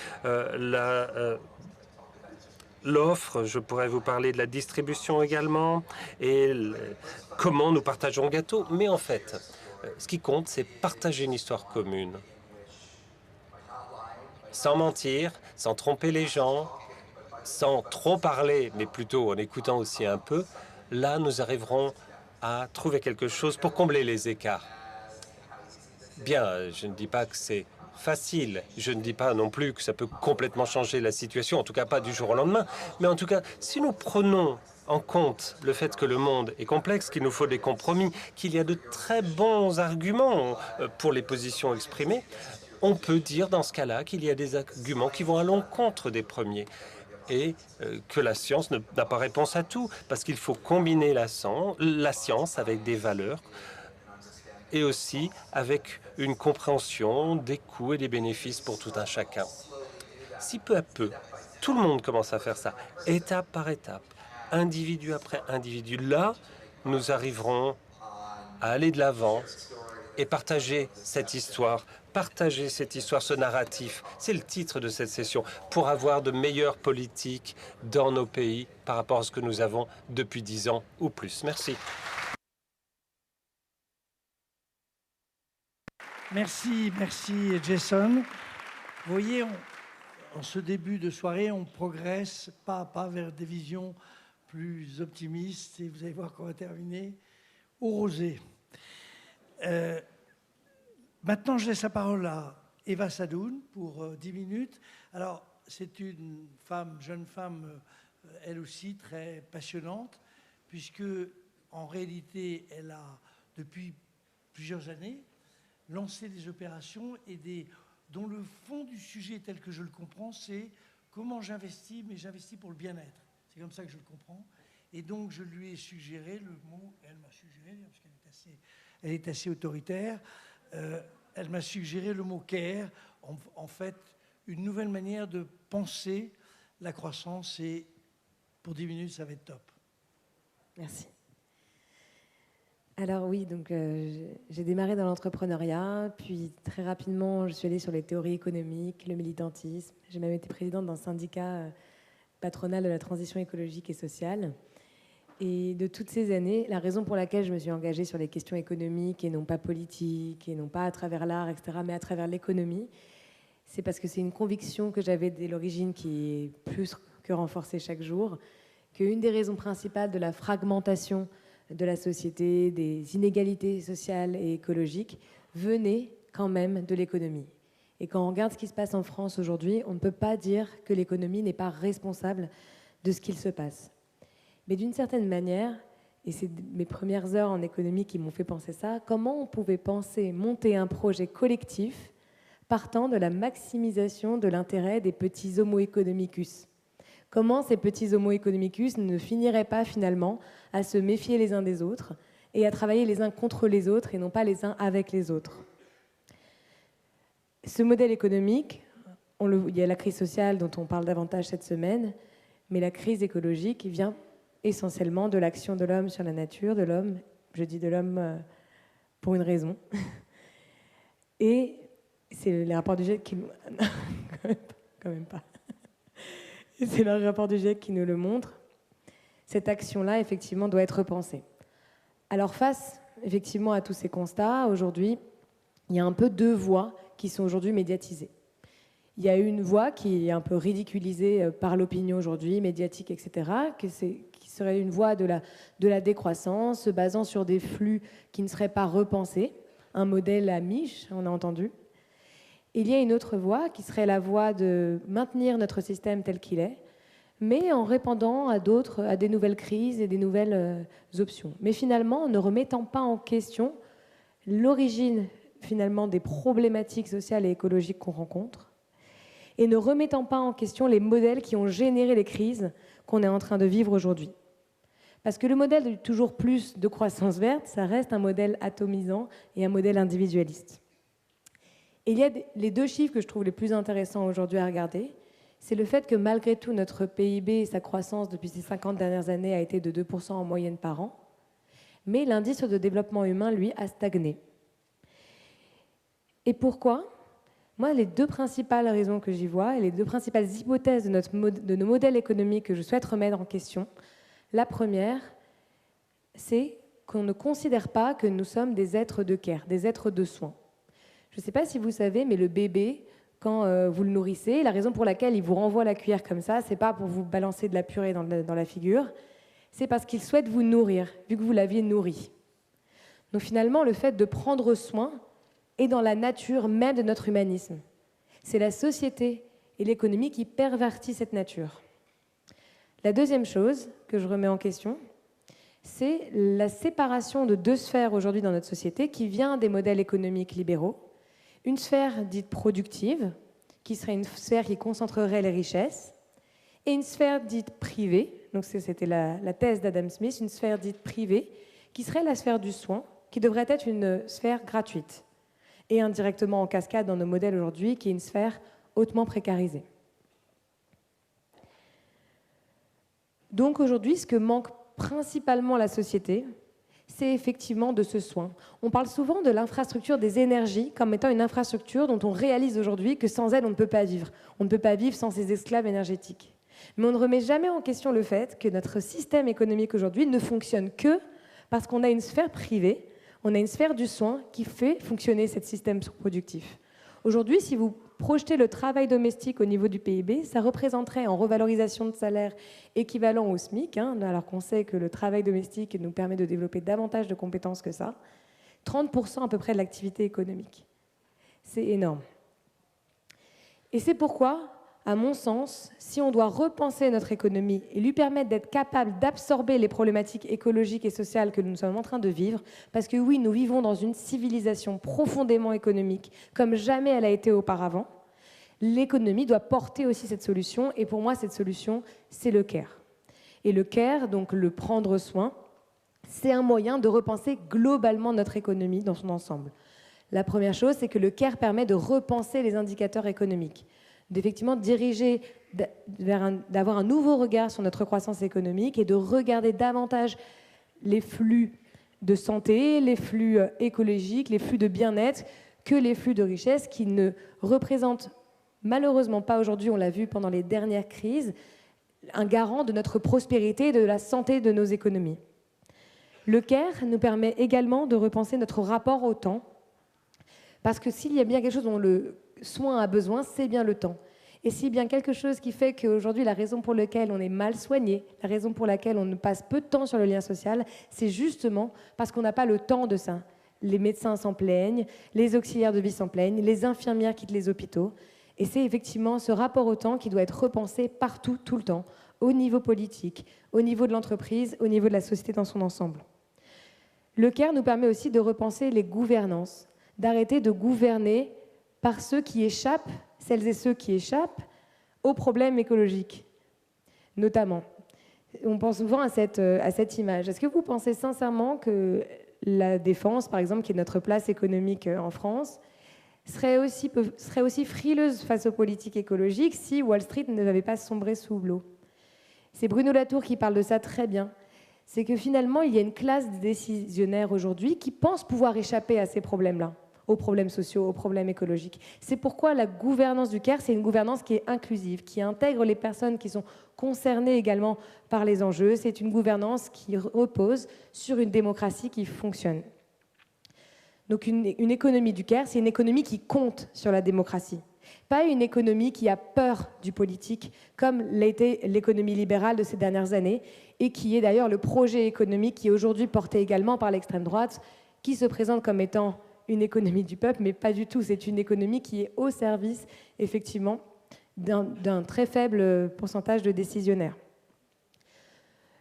l'offre. Je pourrais vous parler de la distribution également et comment nous partageons le gâteau. Mais en fait, ce qui compte, c'est partager une histoire commune. Sans mentir, sans tromper les gens, sans trop parler, mais plutôt en écoutant aussi un peu. Là, nous arriverons à trouver quelque chose pour combler les écarts. Bien, je ne dis pas que c'est facile. Je ne dis pas non plus que ça peut complètement changer la situation, en tout cas pas du jour au lendemain. Mais en tout cas, si nous prenons en compte le fait que le monde est complexe, qu'il nous faut des compromis, qu'il y a de très bons arguments pour les positions exprimées, on peut dire dans ce cas-là qu'il y a des arguments qui vont à l'encontre des premiers. Et que la science n'a pas réponse à tout, parce qu'il faut combiner la science avec des valeurs et aussi avec une compréhension des coûts et des bénéfices pour tout un chacun. Si peu à peu, tout le monde commence à faire ça, étape par étape, individu après individu, là, nous arriverons à aller de l'avant et partager cette histoire, ce narratif. C'est le titre de cette session, pour avoir de meilleures politiques dans nos pays par rapport à ce que nous avons depuis 10 ans ou plus. Merci. Merci Jason. Vous voyez, en ce début de soirée, on progresse pas à pas vers des visions plus optimistes et vous allez voir qu'on va terminer au rosé. Maintenant, je laisse la parole à Eva Sadoun pour 10 minutes. Alors, c'est une jeune femme, elle aussi très passionnante, puisque en réalité, elle a depuis plusieurs années lancer des opérations dont le fond du sujet, tel que je le comprends, c'est comment j'investis, mais j'investis pour le bien-être. C'est comme ça que je le comprends. Et donc, je lui ai suggéré le mot, elle m'a suggéré, parce qu'elle est assez autoritaire, elle m'a suggéré le mot care, en fait, une nouvelle manière de penser la croissance. Et pour 10 minutes, ça va être top. Merci. Alors oui, donc j'ai démarré dans l'entrepreneuriat, puis très rapidement, je suis allée sur les théories économiques, le militantisme. J'ai même été présidente d'un syndicat patronal de la transition écologique et sociale. Et de toutes ces années, la raison pour laquelle je me suis engagée sur les questions économiques et non pas politiques, et non pas à travers l'art, etc., mais à travers l'économie, c'est parce que c'est une conviction que j'avais dès l'origine qui est plus que renforcée chaque jour, qu'une des raisons principales de la fragmentation de la société, des inégalités sociales et écologiques, venait quand même de l'économie. Et quand on regarde ce qui se passe en France aujourd'hui, on ne peut pas dire que l'économie n'est pas responsable de ce qu'il se passe. Mais d'une certaine manière, et c'est mes premières heures en économie qui m'ont fait penser ça, comment on pouvait penser monter un projet collectif partant de la maximisation de l'intérêt des petits homo economicus? Comment ces petits homo economicus ne finiraient pas finalement à se méfier les uns des autres et à travailler les uns contre les autres et non pas les uns avec les autres? Ce modèle économique, il y a la crise sociale dont on parle davantage cette semaine, mais la crise écologique vient essentiellement de l'action de l'homme sur la nature, de l'homme, je dis de l'homme pour une raison. Et c'est le rapport du GIEC qui... quand même pas. C'est le rapport du GIEC qui nous le montre. Cette action-là, effectivement, doit être repensée. Alors, face, effectivement, à tous ces constats, aujourd'hui, il y a un peu deux voies qui sont aujourd'hui médiatisées. Il y a une voie qui est un peu ridiculisée par l'opinion aujourd'hui, médiatique, etc., qui serait une voie de la décroissance, se basant sur des flux qui ne seraient pas repensés, un modèle à miche, on a entendu. Il y a une autre voie qui serait la voie de maintenir notre système tel qu'il est, mais en répondant à des nouvelles crises et des nouvelles options. Mais finalement, en ne remettant pas en question l'origine finalement des problématiques sociales et écologiques qu'on rencontre, et ne remettant pas en question les modèles qui ont généré les crises qu'on est en train de vivre aujourd'hui. Parce que le modèle de toujours plus de croissance verte, ça reste un modèle atomisant et un modèle individualiste. Et il y a les deux chiffres que je trouve les plus intéressants aujourd'hui à regarder. C'est le fait que malgré tout, notre PIB et sa croissance depuis ces 50 dernières années a été de 2% en moyenne par an. Mais l'indice de développement humain, lui, a stagné. Et pourquoi ? Moi, les deux principales raisons que j'y vois et les deux principales hypothèses de nos modèles économiques que je souhaite remettre en question, la première, c'est qu'on ne considère pas que nous sommes des êtres de care, des êtres de soins. Je ne sais pas si vous savez, mais le bébé, quand vous le nourrissez, la raison pour laquelle il vous renvoie la cuillère comme ça, c'est pas pour vous balancer de la purée dans la figure, c'est parce qu'il souhaite vous nourrir, vu que vous l'aviez nourri. Donc finalement, le fait de prendre soin est dans la nature même de notre humanisme. C'est la société et l'économie qui pervertit cette nature. La deuxième chose que je remets en question, c'est la séparation de deux sphères aujourd'hui dans notre société qui vient des modèles économiques libéraux. Une sphère dite productive, qui serait une sphère qui concentrerait les richesses, et une sphère dite privée, donc c'était la thèse d'Adam Smith, une sphère dite privée, qui serait la sphère du soin, qui devrait être une sphère gratuite, et indirectement en cascade dans nos modèles aujourd'hui, qui est une sphère hautement précarisée. Donc aujourd'hui, ce que manque principalement la société, c'est effectivement de ce soin. On parle souvent de l'infrastructure des énergies comme étant une infrastructure dont on réalise aujourd'hui que sans elle, on ne peut pas vivre. On ne peut pas vivre sans ces esclaves énergétiques. Mais on ne remet jamais en question le fait que notre système économique aujourd'hui ne fonctionne que parce qu'on a une sphère privée, on a une sphère du soin qui fait fonctionner ce système productif. Aujourd'hui, si vous projetez le travail domestique au niveau du PIB, ça représenterait en revalorisation de salaire équivalent au SMIC, alors qu'on sait que le travail domestique nous permet de développer davantage de compétences que ça, 30% à peu près de l'activité économique. C'est énorme. Et c'est pourquoi, à mon sens, si on doit repenser notre économie et lui permettre d'être capable d'absorber les problématiques écologiques et sociales que nous sommes en train de vivre, parce que oui, nous vivons dans une civilisation profondément économique, comme jamais elle a été auparavant, l'économie doit porter aussi cette solution, et pour moi, cette solution, c'est le care. Et le care, donc le prendre soin, c'est un moyen de repenser globalement notre économie dans son ensemble. La première chose, c'est que le care permet de repenser les indicateurs économiques, d'effectivement diriger, d'avoir un nouveau regard sur notre croissance économique et de regarder davantage les flux de santé, les flux écologiques, les flux de bien-être, que les flux de richesse qui ne représentent malheureusement pas aujourd'hui, on l'a vu pendant les dernières crises, un garant de notre prospérité et de la santé de nos économies. Le care nous permet également de repenser notre rapport au temps, parce que s'il y a bien quelque chose dont le soin a besoin, c'est bien le temps. Et s'il y a bien quelque chose qui fait qu'aujourd'hui, la raison pour laquelle on est mal soigné, la raison pour laquelle on passe peu de temps sur le lien social, c'est justement parce qu'on n'a pas le temps de ça. Les médecins s'en plaignent, les auxiliaires de vie s'en plaignent, les infirmières quittent les hôpitaux. Et c'est effectivement ce rapport au temps qui doit être repensé partout, tout le temps, au niveau politique, au niveau de l'entreprise, au niveau de la société dans son ensemble. Le care nous permet aussi de repenser les gouvernances, d'arrêter de gouverner par ceux qui échappent, celles et ceux qui échappent aux problèmes écologiques, notamment. On pense souvent à cette image. Est-ce que vous pensez sincèrement que la défense, par exemple, qui est notre place économique en France, serait aussi frileuse face aux politiques écologiques si Wall Street n'avait pas sombré sous l'eau? C'est Bruno Latour qui parle de ça très bien. C'est que finalement, il y a une classe de décisionnaires aujourd'hui qui pensent pouvoir échapper à ces problèmes-là, aux problèmes sociaux, aux problèmes écologiques. C'est pourquoi la gouvernance du care, c'est une gouvernance qui est inclusive, qui intègre les personnes qui sont concernées également par les enjeux. C'est une gouvernance qui repose sur une démocratie qui fonctionne. Donc une économie du care, c'est une économie qui compte sur la démocratie. Pas une économie qui a peur du politique, comme l'a été l'économie libérale de ces dernières années, et qui est d'ailleurs le projet économique qui est aujourd'hui porté également par l'extrême droite, qui se présente comme étant une économie du peuple, mais pas du tout. C'est une économie qui est au service, effectivement, d'un très faible pourcentage de décisionnaires.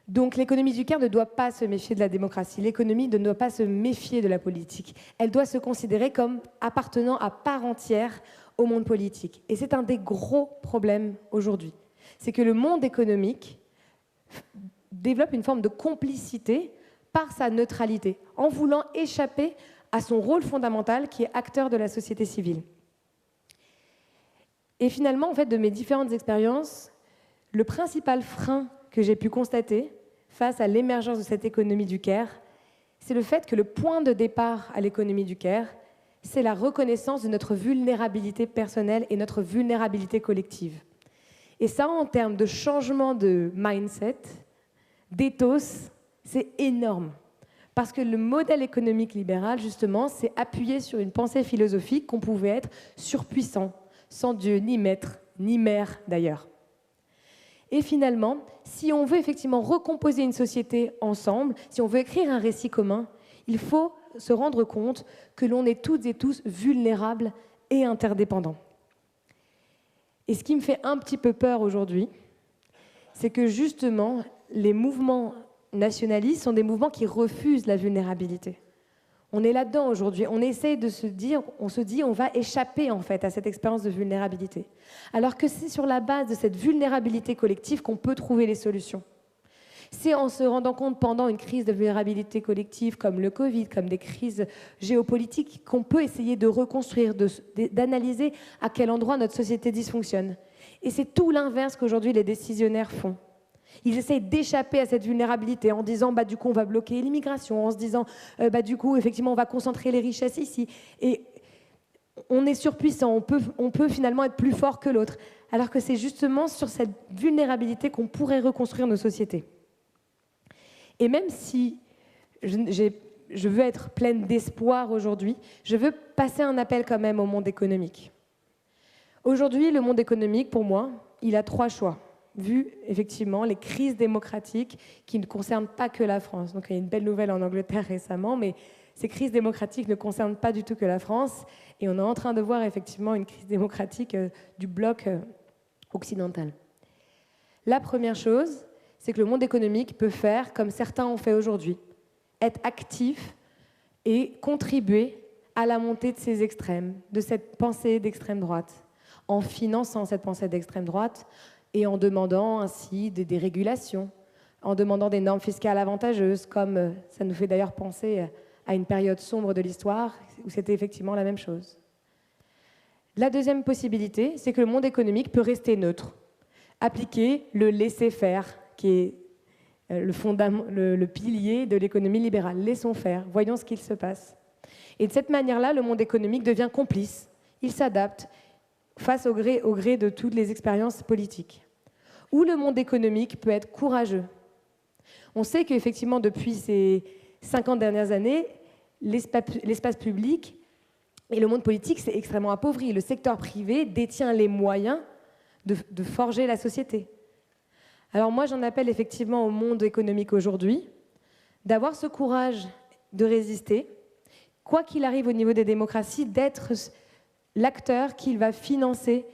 Donc l'économie du care ne doit pas se méfier de la démocratie. L'économie ne doit pas se méfier de la politique. Elle doit se considérer comme appartenant à part entière au monde politique. Et c'est un des gros problèmes aujourd'hui. C'est que le monde économique développe une forme de complicité par sa neutralité, en voulant échapper à son rôle fondamental qui est acteur de la société civile. Et finalement, en fait, de mes différentes expériences, le principal frein que j'ai pu constater face à l'émergence de cette économie du care, c'est le fait que le point de départ à l'économie du care, c'est la reconnaissance de notre vulnérabilité personnelle et notre vulnérabilité collective. Et ça, en termes de changement de mindset, d'éthos, c'est énorme. Parce que le modèle économique libéral, justement, s'est appuyé sur une pensée philosophique qu'on pouvait être surpuissant, sans Dieu, ni maître, ni mère d'ailleurs. Et finalement, si on veut effectivement recomposer une société ensemble, si on veut écrire un récit commun, il faut se rendre compte que l'on est toutes et tous vulnérables et interdépendants. Et ce qui me fait un petit peu peur aujourd'hui, c'est que justement, les mouvements nationalistes sont des mouvements qui refusent la vulnérabilité. On est là-dedans aujourd'hui. On essaye de se dire, on va échapper en fait à cette expérience de vulnérabilité. Alors que c'est sur la base de cette vulnérabilité collective qu'on peut trouver les solutions. C'est en se rendant compte pendant une crise de vulnérabilité collective comme le Covid, comme des crises géopolitiques, qu'on peut essayer de reconstruire, d'analyser à quel endroit notre société dysfonctionne. Et c'est tout l'inverse qu'aujourd'hui les décisionnaires font. Ils essayent d'échapper à cette vulnérabilité en disant du coup on va bloquer l'immigration, en se disant du coup effectivement on va concentrer les richesses ici. Et on est surpuissant, on peut finalement être plus fort que l'autre. Alors que c'est justement sur cette vulnérabilité qu'on pourrait reconstruire nos sociétés. Et même si je veux être pleine d'espoir aujourd'hui, je veux passer un appel quand même au monde économique. Aujourd'hui, le monde économique, pour moi, il a 3 choix. Vu effectivement les crises démocratiques qui ne concernent pas que la France. Donc il y a une belle nouvelle en Angleterre récemment, mais ces crises démocratiques ne concernent pas du tout que la France. Et on est en train de voir effectivement une crise démocratique du bloc occidental. La première chose, c'est que le monde économique peut faire comme certains ont fait aujourd'hui, être actif et contribuer à la montée de ces extrêmes, de cette pensée d'extrême droite, en finançant cette pensée d'extrême droite, et en demandant ainsi des régulations, en demandant des normes fiscales avantageuses, comme ça nous fait d'ailleurs penser à une période sombre de l'histoire où c'était effectivement la même chose. La deuxième possibilité, c'est que le monde économique peut rester neutre, appliquer le laisser-faire, qui est le pilier de l'économie libérale. Laissons faire, voyons ce qu'il se passe. Et de cette manière-là, le monde économique devient complice, il s'adapte, face au gré de toutes les expériences politiques. Ou le monde économique peut être courageux. On sait qu'effectivement, depuis ces 50 dernières années, l'espace public et le monde politique s'est extrêmement appauvri. Le secteur privé détient les moyens de forger la société. Alors moi, j'en appelle effectivement au monde économique aujourd'hui d'avoir ce courage de résister, quoi qu'il arrive au niveau des démocraties, d'être l'acteur qui va financer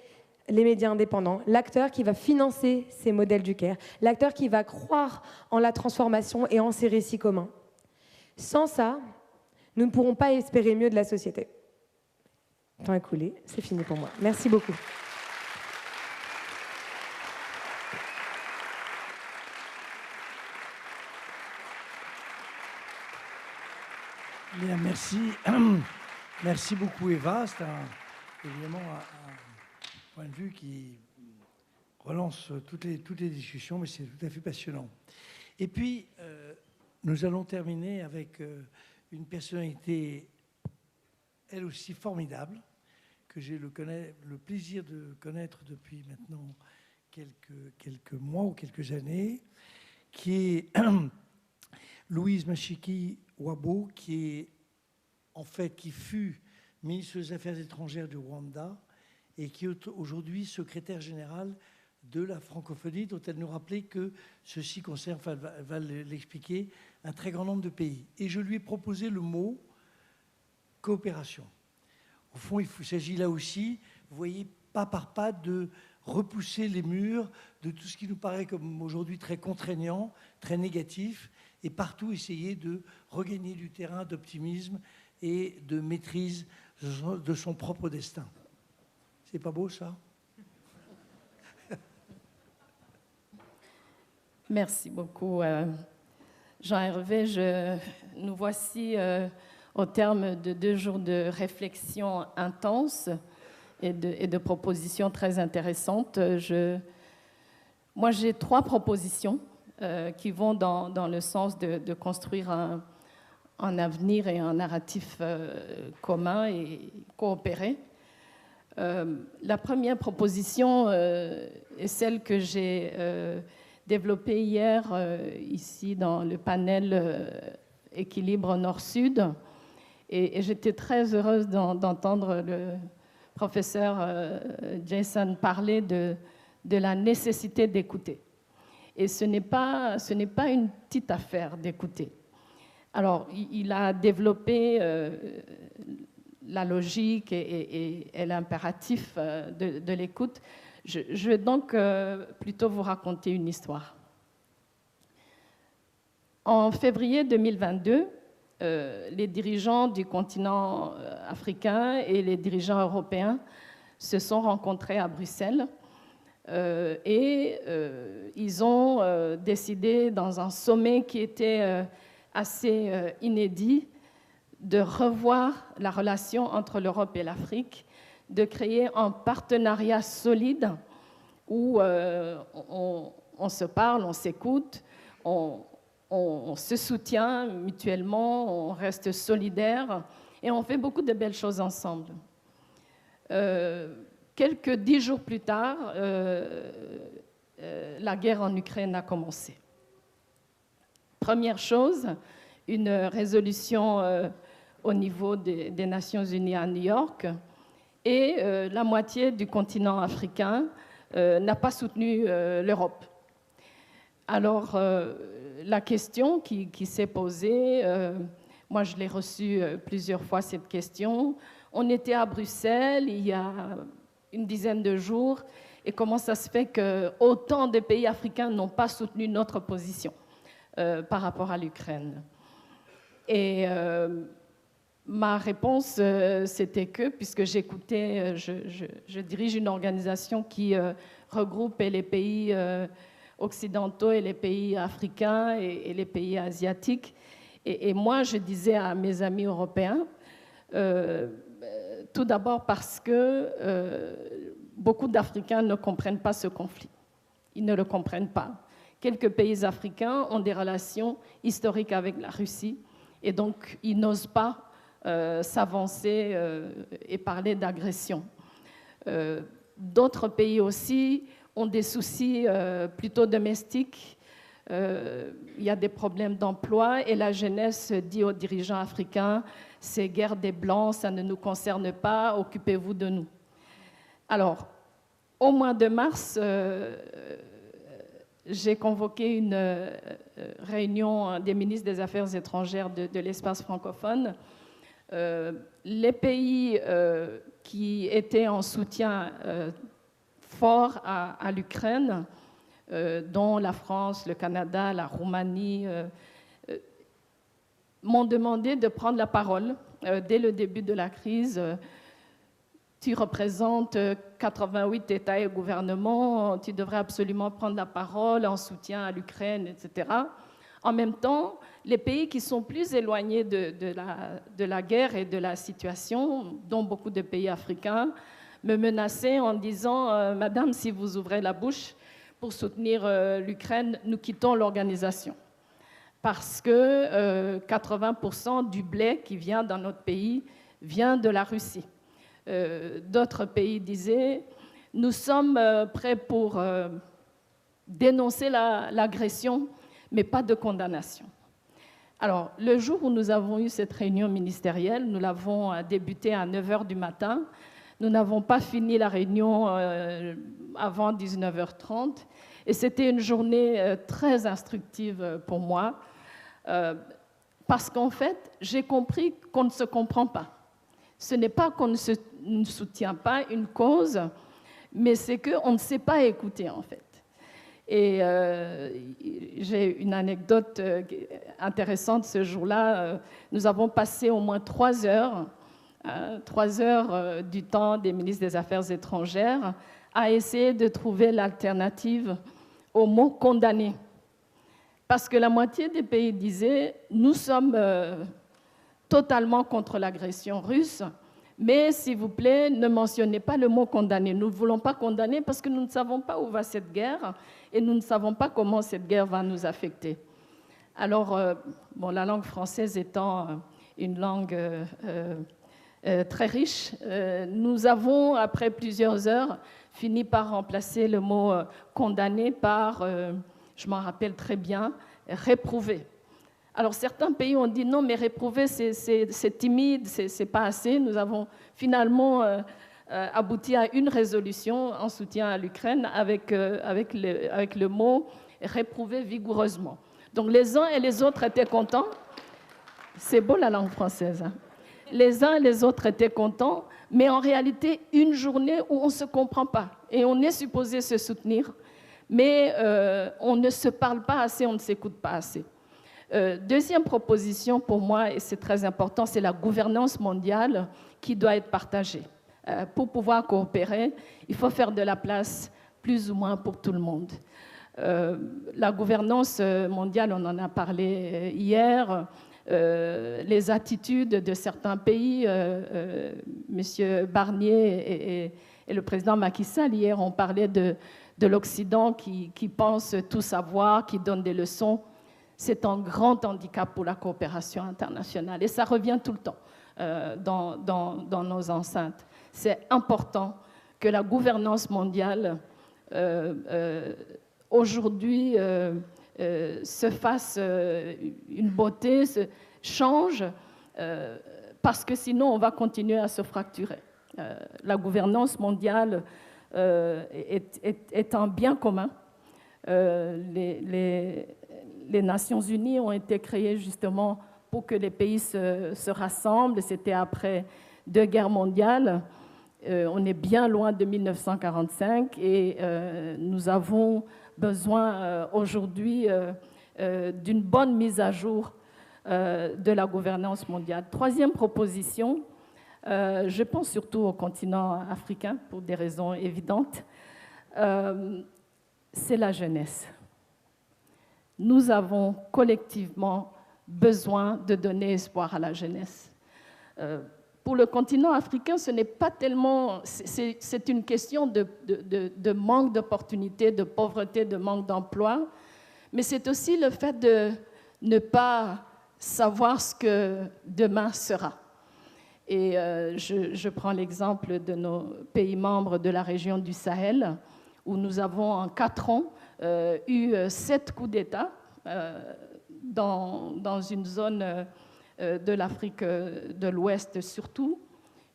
les médias indépendants, l'acteur qui va financer ces modèles du care, l'acteur qui va croire en la transformation et en ces récits communs. Sans ça, nous ne pourrons pas espérer mieux de la société. Le temps est coulé, c'est fini pour moi. Merci beaucoup. Bien, merci. Merci beaucoup, Eva. C'est évidemment un point de vue qui relance toutes les discussions, mais c'est tout à fait passionnant. Et puis, nous allons terminer avec une personnalité, elle aussi formidable, que j'ai le plaisir de connaître depuis maintenant quelques mois ou quelques années, qui est Louise Mashiki-Wabo, qui fut ministre des Affaires étrangères du Rwanda et qui est aujourd'hui secrétaire générale de la francophonie, dont elle nous rappelait que ceci concerne, enfin, elle va l'expliquer, un très grand nombre de pays. Et je lui ai proposé le mot coopération. Au fond, il s'agit là aussi, vous voyez, pas par pas, de repousser les murs de tout ce qui nous paraît comme aujourd'hui très contraignant, très négatif, et partout essayer de regagner du terrain d'optimisme et de maîtrise de son propre destin. C'est pas beau, ça? Merci beaucoup, Jean-Hervé. Nous voici au terme de 2 jours de réflexion intense et de propositions très intéressantes. Moi, j'ai 3 propositions qui vont dans le sens de construire un avenir et un narratif commun et coopéré. La première proposition est celle que j'ai développée hier ici dans le panel Équilibre Nord-Sud. Et j'étais très heureuse d'entendre le professeur Jason parler de la nécessité d'écouter. Et ce n'est pas une petite affaire d'écouter. Alors, il a développé la logique et l'impératif de l'écoute. Je vais donc plutôt vous raconter une histoire. En février 2022, les dirigeants du continent africain et les dirigeants européens se sont rencontrés à Bruxelles et ils ont décidé, dans un sommet qui était assez inédit, de revoir la relation entre l'Europe et l'Afrique, de créer un partenariat solide où on se parle, on s'écoute, on se soutient mutuellement, on reste solidaires et on fait beaucoup de belles choses ensemble. Quelques 10 jours plus tard, la guerre en Ukraine a commencé. Première chose, une résolution au niveau des Nations Unies à New York, et la moitié du continent africain n'a pas soutenu l'Europe. Alors, la question qui s'est posée, moi je l'ai reçue plusieurs fois cette question, on était à Bruxelles il y a une dizaine de jours, et comment ça se fait qu'autant de pays africains n'ont pas soutenu notre position par rapport à l'Ukraine? Et ma réponse, c'était que, puisque j'écoutais, je dirige une organisation qui regroupe les pays occidentaux et les pays africains et les pays asiatiques. Et moi, je disais à mes amis européens, tout d'abord parce que beaucoup d'Africains ne comprennent pas ce conflit. Ils ne le comprennent pas. Quelques pays africains ont des relations historiques avec la Russie et donc ils n'osent pas s'avancer et parler d'agression. D'autres pays aussi ont des soucis plutôt domestiques. Il y a des problèmes d'emploi et la jeunesse dit aux dirigeants africains, c'est guerre des Blancs, ça ne nous concerne pas, occupez-vous de nous. Alors, au mois de mars, j'ai convoqué une réunion des ministres des Affaires étrangères de l'espace francophone. Les pays qui étaient en soutien fort à l'Ukraine, dont la France, le Canada, la Roumanie, m'ont demandé de prendre la parole dès le début de la crise. Tu représentes 88 États et gouvernements, tu devrais absolument prendre la parole en soutien à l'Ukraine, etc. En même temps, les pays qui sont plus éloignés de la guerre et de la situation, dont beaucoup de pays africains, me menaçaient en disant « Madame, si vous ouvrez la bouche pour soutenir l'Ukraine, nous quittons l'organisation. » Parce que 80% du blé qui vient dans notre pays vient de la Russie. D'autres pays disaient « Nous sommes prêts pour dénoncer l'agression, mais pas de condamnation. » Alors, le jour où nous avons eu cette réunion ministérielle, nous l'avons débutée à 9h du matin, Nous n'avons pas fini la réunion avant 19h30 et c'était une journée très instructive pour moi parce qu'en fait, j'ai compris qu'on ne se comprend pas. Ce n'est pas qu'on ne soutient pas une cause, mais c'est qu'on ne sait pas écouter en fait. Et j'ai une anecdote intéressante ce jour-là. Nous avons passé au moins 3 heures, 3 heures du temps des ministres des Affaires étrangères à essayer de trouver l'alternative au mot « condamné ». Parce que la moitié des pays disaient « nous sommes totalement contre l'agression russe ». Mais, s'il vous plaît, ne mentionnez pas le mot « condamner ». Nous ne voulons pas condamner parce que nous ne savons pas où va cette guerre et nous ne savons pas comment cette guerre va nous affecter. Alors, la langue française étant une langue très riche, nous avons, après plusieurs heures, fini par remplacer le mot « condamner » par, je m'en rappelle très bien, « réprouver ». Alors, certains pays ont dit non, mais réprouver, c'est timide, c'est pas assez. Nous avons finalement abouti à une résolution en soutien à l'Ukraine avec le mot réprouver vigoureusement. Donc, les uns et les autres étaient contents. C'est beau la langue française. Hein? Les uns et les autres étaient contents, mais en réalité, une journée où on ne se comprend pas et on est supposé se soutenir, mais on ne se parle pas assez, on ne s'écoute pas assez. Deuxième proposition pour moi, et c'est très important, c'est la gouvernance mondiale qui doit être partagée. Pour pouvoir coopérer, il faut faire de la place plus ou moins pour tout le monde. La gouvernance mondiale, on en a parlé hier, les attitudes de certains pays, M. Barnier et le président Macky Sall hier ont parlé de l'Occident qui pense tout savoir, qui donne des leçons. C'est un grand handicap pour la coopération internationale et ça revient tout le temps dans nos enceintes. C'est important que la gouvernance mondiale aujourd'hui se fasse une beauté, change, parce que sinon on va continuer à se fracturer. La gouvernance mondiale est un bien commun. Les Nations Unies ont été créées justement pour que les pays se rassemblent. C'était après 2 guerres mondiales. On est bien loin de 1945 et nous avons besoin aujourd'hui d'une bonne mise à jour de la gouvernance mondiale. Troisième proposition, je pense surtout au continent africain pour des raisons évidentes, c'est la jeunesse. Nous avons collectivement besoin de donner espoir à la jeunesse. Pour le continent africain, ce n'est pas tellement... C'est une question de manque d'opportunités, de pauvreté, de manque d'emploi, mais c'est aussi le fait de ne pas savoir ce que demain sera. Et je prends l'exemple de nos pays membres de la région du Sahel, où nous avons en 4 ans eu 7 coups d'État dans une zone de l'Afrique de l'Ouest surtout,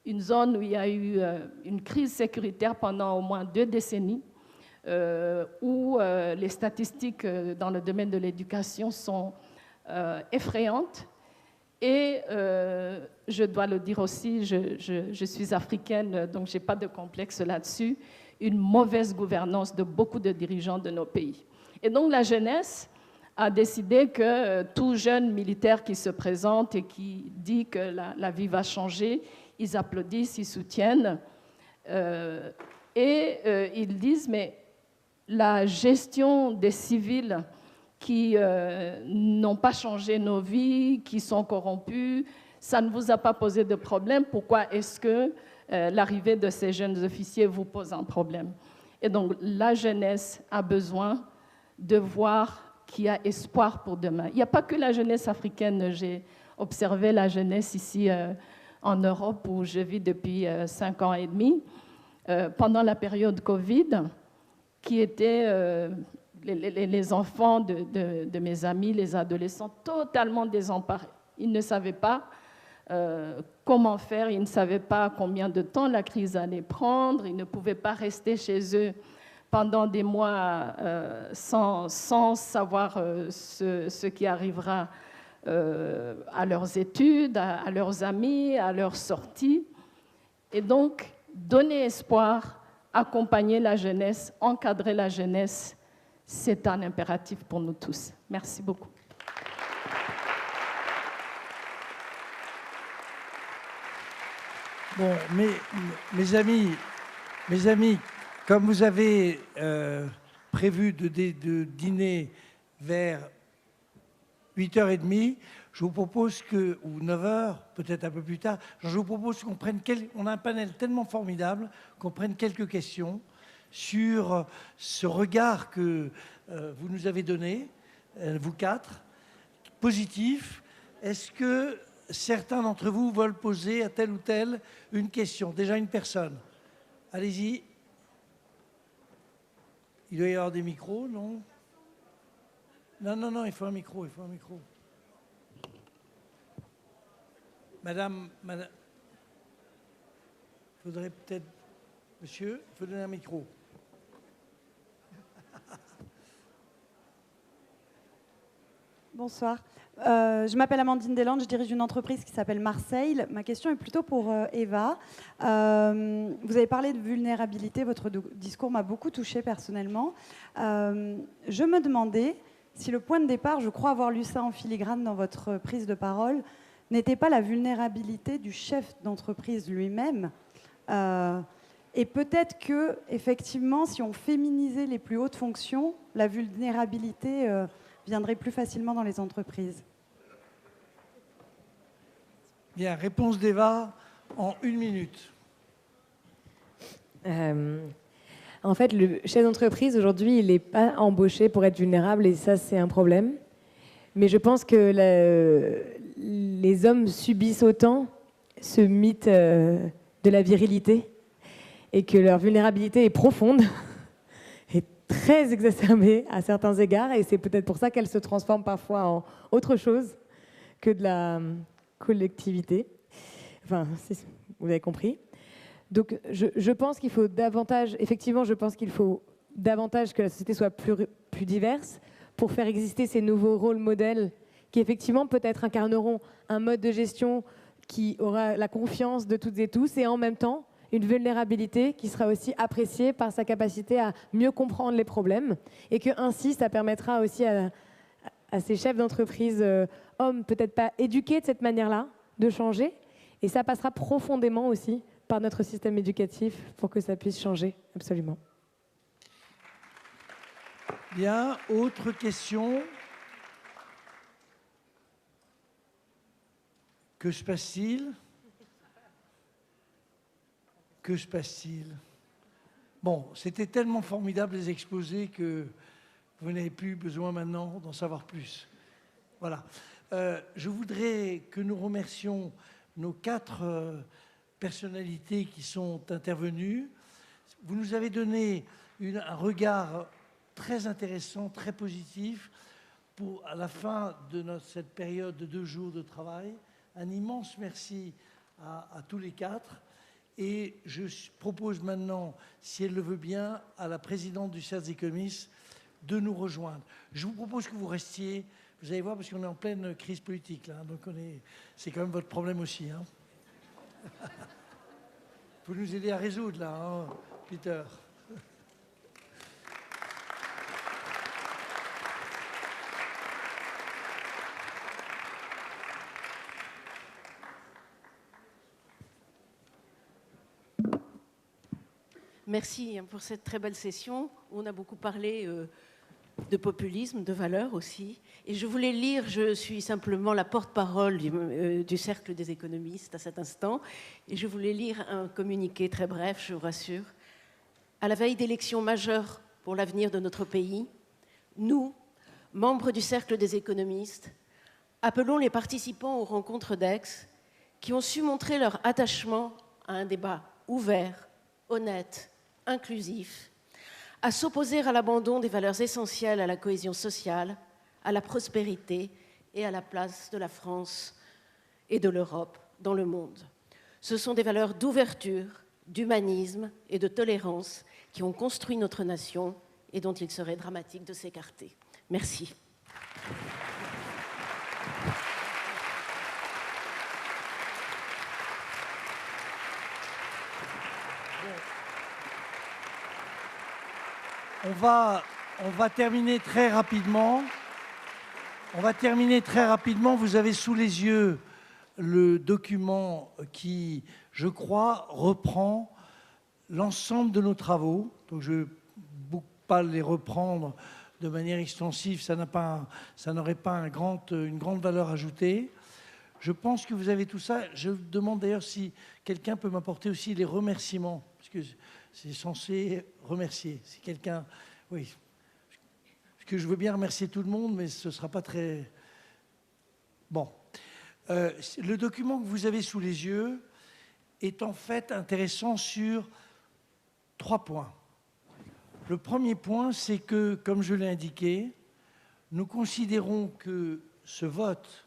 une zone où il y a eu une crise sécuritaire pendant au moins 2 décennies, où les statistiques dans le domaine de l'éducation sont effrayantes. Et je dois le dire aussi, je suis africaine, donc je n'ai pas de complexe là-dessus, une mauvaise gouvernance de beaucoup de dirigeants de nos pays. Et donc la jeunesse a décidé que tout jeune militaire qui se présente et qui dit que la vie va changer, ils applaudissent, ils soutiennent. Ils disent, mais la gestion des civils qui n'ont pas changé nos vies, qui sont corrompus, ça ne vous a pas posé de problème. Pourquoi est-ce que l'arrivée de ces jeunes officiers vous pose un problème? Et donc, la jeunesse a besoin de voir qu'il y a espoir pour demain. Il n'y a pas que la jeunesse africaine. J'ai observé la jeunesse ici en Europe, où je vis depuis 5 ans et demi, pendant la période Covid, qui étaient les enfants de mes amis, les adolescents, totalement désemparés. Ils ne savaient pas comment faire. Ils ne savaient pas combien de temps la crise allait prendre. Ils ne pouvaient pas rester chez eux pendant des mois sans savoir ce qui arrivera à leurs études, à leurs amis, à leurs sorties. Et donc, donner espoir, accompagner la jeunesse, encadrer la jeunesse, c'est un impératif pour nous tous. Merci beaucoup. Bon, mes amis, comme vous avez prévu de dîner vers 8h30, je vous propose que, ou 9h, peut-être un peu plus tard, je vous propose qu'on prenne, on a un panel tellement formidable qu'on prenne quelques questions sur ce regard que vous nous avez donné, vous quatre, positif. Est-ce que certains d'entre vous veulent poser à tel ou tel une question? Déjà une personne. Allez-y. Il doit y avoir des micros, non? Non, il faut un micro, Madame, il faudrait peut-être... Monsieur, il faut donner un micro. Bonsoir. Je m'appelle Amandine Deslandes, je dirige une entreprise qui s'appelle Marseille. Ma question est plutôt pour Eva. Vous avez parlé de vulnérabilité, votre discours m'a beaucoup touchée personnellement. Je me demandais si le point de départ, je crois avoir lu ça en filigrane dans votre prise de parole, n'était pas la vulnérabilité du chef d'entreprise lui-même. Et peut-être que, effectivement, si on féminisait les plus hautes fonctions, la vulnérabilité viendrait plus facilement dans les entreprises. Bien, réponse d'Eva en 1 minute. En fait, le chef d'entreprise, aujourd'hui, il n'est pas embauché pour être vulnérable, et ça, c'est un problème. Mais je pense que les hommes subissent autant ce mythe de la virilité, et que leur vulnérabilité est profonde, et très exacerbée à certains égards, et c'est peut-être pour ça qu'elle se transforme parfois en autre chose que de la collectivité. Enfin, vous avez compris. Donc, je pense qu'il faut davantage, effectivement, je pense qu'il faut davantage que la société soit plus diverse pour faire exister ces nouveaux rôles modèles qui, effectivement, peut-être incarneront un mode de gestion qui aura la confiance de toutes et tous, et en même temps, une vulnérabilité qui sera aussi appréciée par sa capacité à mieux comprendre les problèmes, et que ainsi, ça permettra aussi à ces chefs d'entreprise, hommes peut-être pas éduqués de cette manière-là, de changer, et ça passera profondément aussi par notre système éducatif pour que ça puisse changer, absolument. Bien, autre question? Que se passe-t-il? Que se passe-t-il? Bon, c'était tellement formidable les exposés que vous n'avez plus besoin maintenant d'en savoir plus. Voilà. Je voudrais que nous remercions nos 4 personnalités qui sont intervenues. Vous nous avez donné un regard très intéressant, très positif pour à la fin de cette période de 2 jours de travail. Un immense merci à tous les 4. Et je propose maintenant, si elle le veut bien, à la présidente du Cercle des économistes de nous rejoindre. Je vous propose que vous restiez, vous allez voir, parce qu'on est en pleine crise politique, là, donc c'est quand même votre problème aussi. Hein. Faut nous aider à résoudre, là, hein, Peter. Merci pour cette très belle session. On a beaucoup parlé de populisme, de valeurs aussi. Et je voulais lire, je suis simplement la porte-parole du Cercle des économistes à cet instant, et je voulais lire un communiqué très bref, je vous rassure. À la veille d'élections majeures pour l'avenir de notre pays, nous, membres du Cercle des économistes, appelons les participants aux rencontres d'Aix qui ont su montrer leur attachement à un débat ouvert, honnête, inclusif, à s'opposer à l'abandon des valeurs essentielles à la cohésion sociale, à la prospérité et à la place de la France et de l'Europe dans le monde. Ce sont des valeurs d'ouverture, d'humanisme et de tolérance qui ont construit notre nation et dont il serait dramatique de s'écarter. Merci. On va terminer très rapidement. Vous avez sous les yeux le document qui, je crois, reprend l'ensemble de nos travaux. Donc je ne vais pas les reprendre de manière extensive, ça n'aurait pas une grande valeur ajoutée. Je pense que vous avez tout ça. Je vous demande d'ailleurs si quelqu'un peut m'apporter aussi les remerciements, parce que c'est censé remercier. Si quelqu'un... Oui. Parce que je veux bien remercier tout le monde, mais ce ne sera pas très... Bon. Le document que vous avez sous les yeux est en fait intéressant sur 3 points. Le premier point, c'est que, comme je l'ai indiqué, nous considérons que ce vote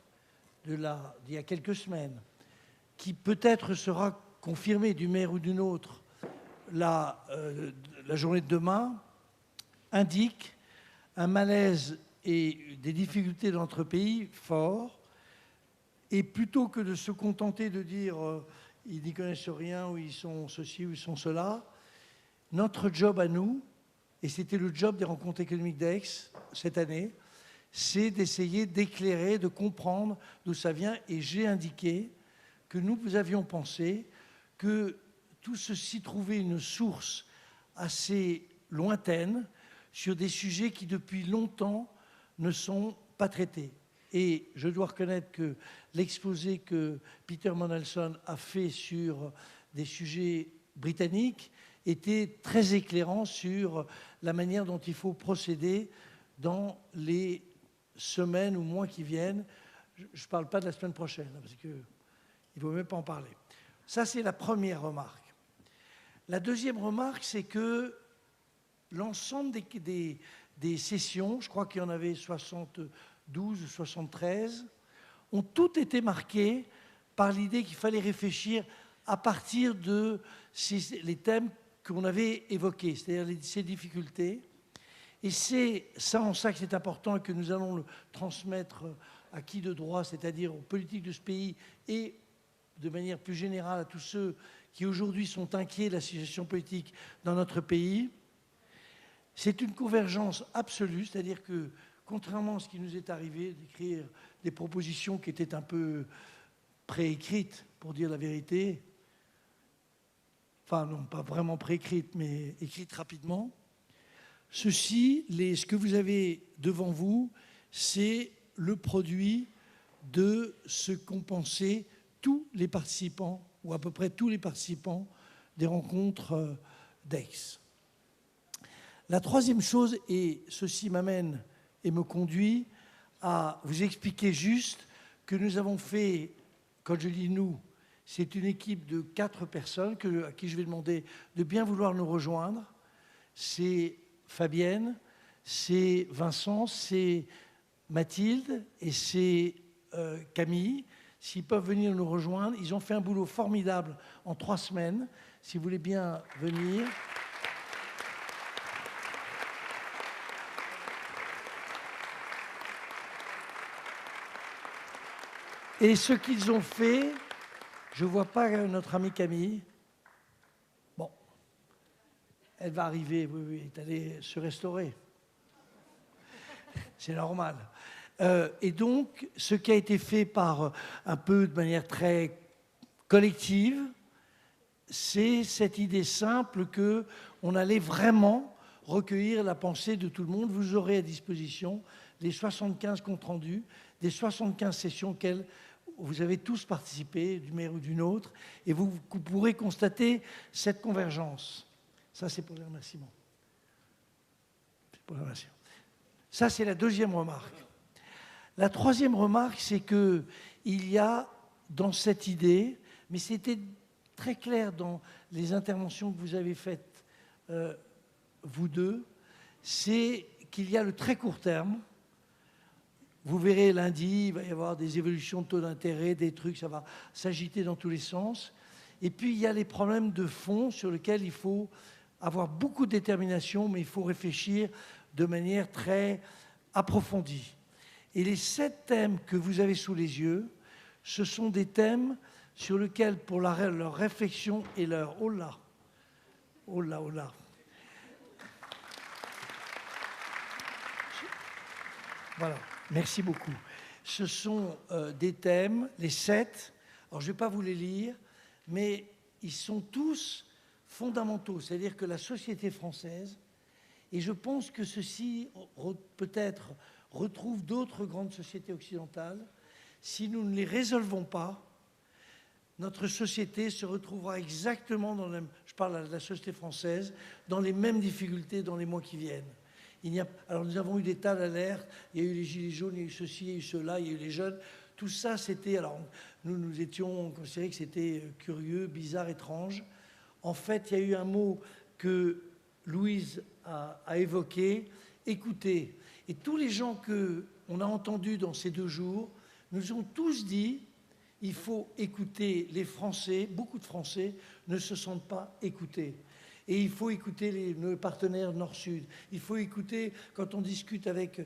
d'il y a quelques semaines, qui peut-être sera confirmé d'une manière ou d'une autre la journée de demain, indique un malaise et des difficultés dans notre pays forts. Et plutôt que de se contenter de dire ils n'y connaissent rien, ou ils sont ceci, ou ils sont cela, notre job à nous, et c'était le job des rencontres économiques d'Aix cette année, c'est d'essayer d'éclairer, de comprendre d'où ça vient. Et j'ai indiqué que nous avions pensé que tout ceci trouvait une source assez lointaine sur des sujets qui, depuis longtemps, ne sont pas traités. Et je dois reconnaître que l'exposé que Peter Mandelson a fait sur des sujets britanniques était très éclairant sur la manière dont il faut procéder dans les semaines ou mois qui viennent. Je ne parle pas de la semaine prochaine, parce qu'il ne faut même pas en parler. Ça, c'est la première remarque. La deuxième remarque, c'est que l'ensemble des sessions, je crois qu'il y en avait 72 ou 73, ont toutes été marquées par l'idée qu'il fallait réfléchir à partir de les thèmes qu'on avait évoqués, c'est-à-dire ces difficultés. Et c'est ça en ça que c'est important et que nous allons le transmettre à qui de droit, c'est-à-dire aux politiques de ce pays et de manière plus générale à tous ceux qui aujourd'hui sont inquiets de la situation politique dans notre pays. C'est une convergence absolue, c'est-à-dire que, contrairement à ce qui nous est arrivé d'écrire des propositions qui étaient un peu préécrites, pour dire la vérité, enfin non, pas vraiment préécrites, mais écrites rapidement, ce que vous avez devant vous, c'est le produit de ce qu'ont pensé tous les participants, ou à peu près tous les participants des rencontres d'Aix. La troisième chose, et ceci m'amène et me conduit à vous expliquer juste que nous avons fait, quand je dis nous, c'est une équipe de 4 personnes à qui je vais demander de bien vouloir nous rejoindre. C'est Fabienne, c'est Vincent, c'est Mathilde et c'est Camille. S'ils peuvent venir nous rejoindre, ils ont fait un boulot formidable en 3 semaines. Si vous voulez bien venir. Et ce qu'ils ont fait, je ne vois pas notre amie Camille. Bon, elle va arriver, oui, elle est allée se restaurer. C'est normal. Et donc, ce qui a été fait par un peu de manière très collective, c'est cette idée simple qu'on allait vraiment recueillir la pensée de tout le monde. Vous aurez à disposition les 75 comptes rendus, des 75 sessions auxquelles vous avez tous participé, d'une manière ou d'une autre, et vous pourrez constater cette convergence. Ça, c'est pour les remerciements. Ça, c'est la deuxième remarque. La troisième remarque, c'est qu'il y a dans cette idée, mais c'était très clair dans les interventions que vous avez faites, vous deux, c'est qu'il y a le très court terme, Vous verrez lundi, il va y avoir des évolutions de taux d'intérêt, des trucs, ça va s'agiter dans tous les sens. Et puis, il y a les problèmes de fond sur lesquels il faut avoir beaucoup de détermination, mais il faut réfléchir de manière très approfondie. Et les 7 thèmes que vous avez sous les yeux, ce sont des thèmes sur lesquels, pour leur réflexion et leur... Oh là, oh là, oh là. Voilà, merci beaucoup. Ce sont des thèmes, les 7. Alors, je ne vais pas vous les lire, mais ils sont tous fondamentaux. C'est-à-dire que la société française, et je pense que ceci peut-être retrouve d'autres grandes sociétés occidentales, si nous ne les résolvons pas, notre société se retrouvera exactement dans je parle de la société française, dans les mêmes difficultés dans les mois qui viennent. Alors nous avons eu des tas d'alertes, il y a eu les gilets jaunes, il y a eu ceci, il y a eu cela, il y a eu les jeunes. Tout ça, c'était... Alors nous étions considérés que c'était curieux, bizarre, étrange. En fait, il y a eu un mot que Louise a évoqué, écoutez. Et tous les gens qu'on a entendus dans ces 2 jours nous ont tous dit il faut écouter les Français. Beaucoup de Français ne se sentent pas écoutés. Et il faut écouter nos partenaires Nord-Sud. Il faut écouter, quand on discute avec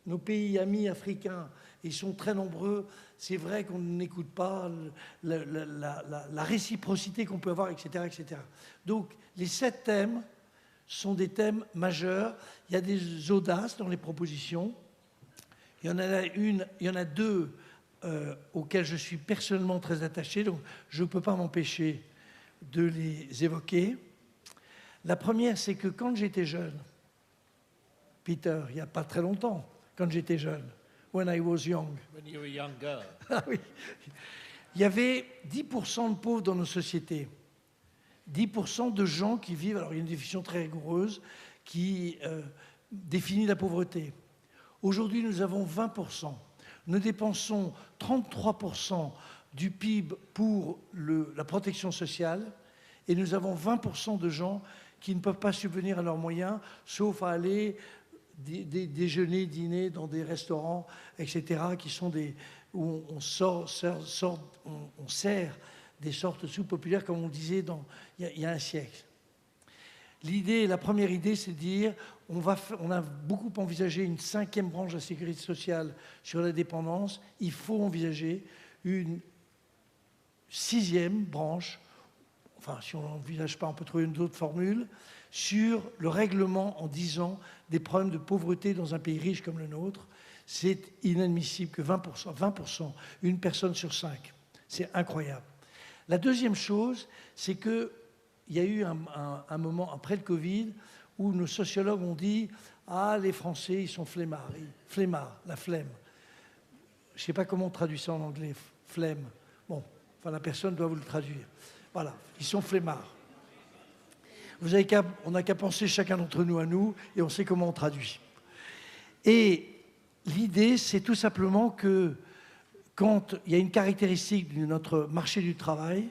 nos pays amis africains, ils sont très nombreux, c'est vrai qu'on n'écoute pas la réciprocité qu'on peut avoir, etc., etc. Donc, les 7 thèmes sont des thèmes majeurs. Il y a des audaces dans les propositions. Il y en a 2 auxquelles je suis personnellement très attaché, donc je ne peux pas m'empêcher de les évoquer. La première, c'est que quand j'étais jeune, Peter, il n'y a pas très longtemps, quand j'étais jeune, when I was young. When you were younger. Ah oui. Il y avait 10% de pauvres dans nos sociétés. 10% de gens qui vivent, alors il y a une définition très rigoureuse qui définit la pauvreté. Aujourd'hui, nous avons 20%. Nous dépensons 33% du PIB pour la protection sociale et nous avons 20% de gens qui ne peuvent pas subvenir à leurs moyens, sauf à aller déjeuner, dîner dans des restaurants, etc., qui sont où on sert des sortes de soupes populaires, comme on disait il y a un siècle. La première idée, c'est de dire, on a beaucoup envisagé une 5e branche de la sécurité sociale sur la dépendance. Il faut envisager une 6e branche, enfin, si on n'envisage pas, on peut trouver une autre formule, sur le règlement en 10 ans des problèmes de pauvreté dans un pays riche comme le nôtre. C'est inadmissible que 20%, une personne sur 5. C'est incroyable. La deuxième chose, c'est qu'il y a eu un moment après le Covid où nos sociologues ont dit « Ah, les Français, ils sont flemmards. Flemmard, la flemme. » Je ne sais pas comment on traduit ça en anglais, flemme. Bon, enfin, la personne doit vous le traduire. Voilà, ils sont flemmards. On n'a qu'à penser chacun d'entre nous à nous et on sait comment on traduit. Et l'idée, c'est tout simplement que quand il y a une caractéristique de notre marché du travail,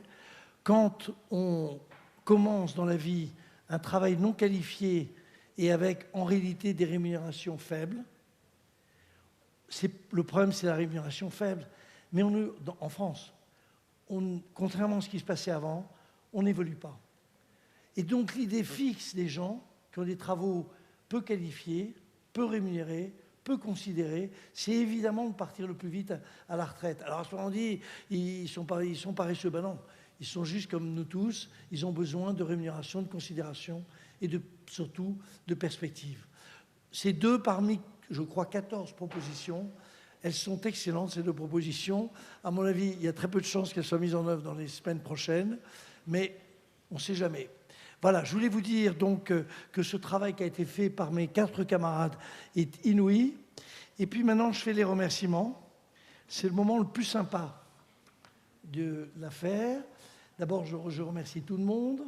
quand on commence dans la vie un travail non qualifié et avec en réalité des rémunérations faibles, le problème c'est la rémunération faible. Mais en France, contrairement à ce qui se passait avant, on n'évolue pas. Et donc l'idée fixe des gens qui ont des travaux peu qualifiés, peu rémunérés, peu considérés, c'est évidemment de partir le plus vite à la retraite. Alors à ce moment, on dit, ils sont paresseux. Ben non, ils sont juste comme nous tous, ils ont besoin de rémunération, de considération et surtout de perspective. Ces 2 parmi, je crois, 14 propositions, elles sont excellentes, ces 2 propositions. À mon avis, il y a très peu de chances qu'elles soient mises en œuvre dans les semaines prochaines, mais on ne sait jamais. Voilà, je voulais vous dire donc que ce travail qui a été fait par mes 4 camarades est inouï. Et puis maintenant, je fais les remerciements. C'est le moment le plus sympa de l'affaire. D'abord, je remercie tout le monde,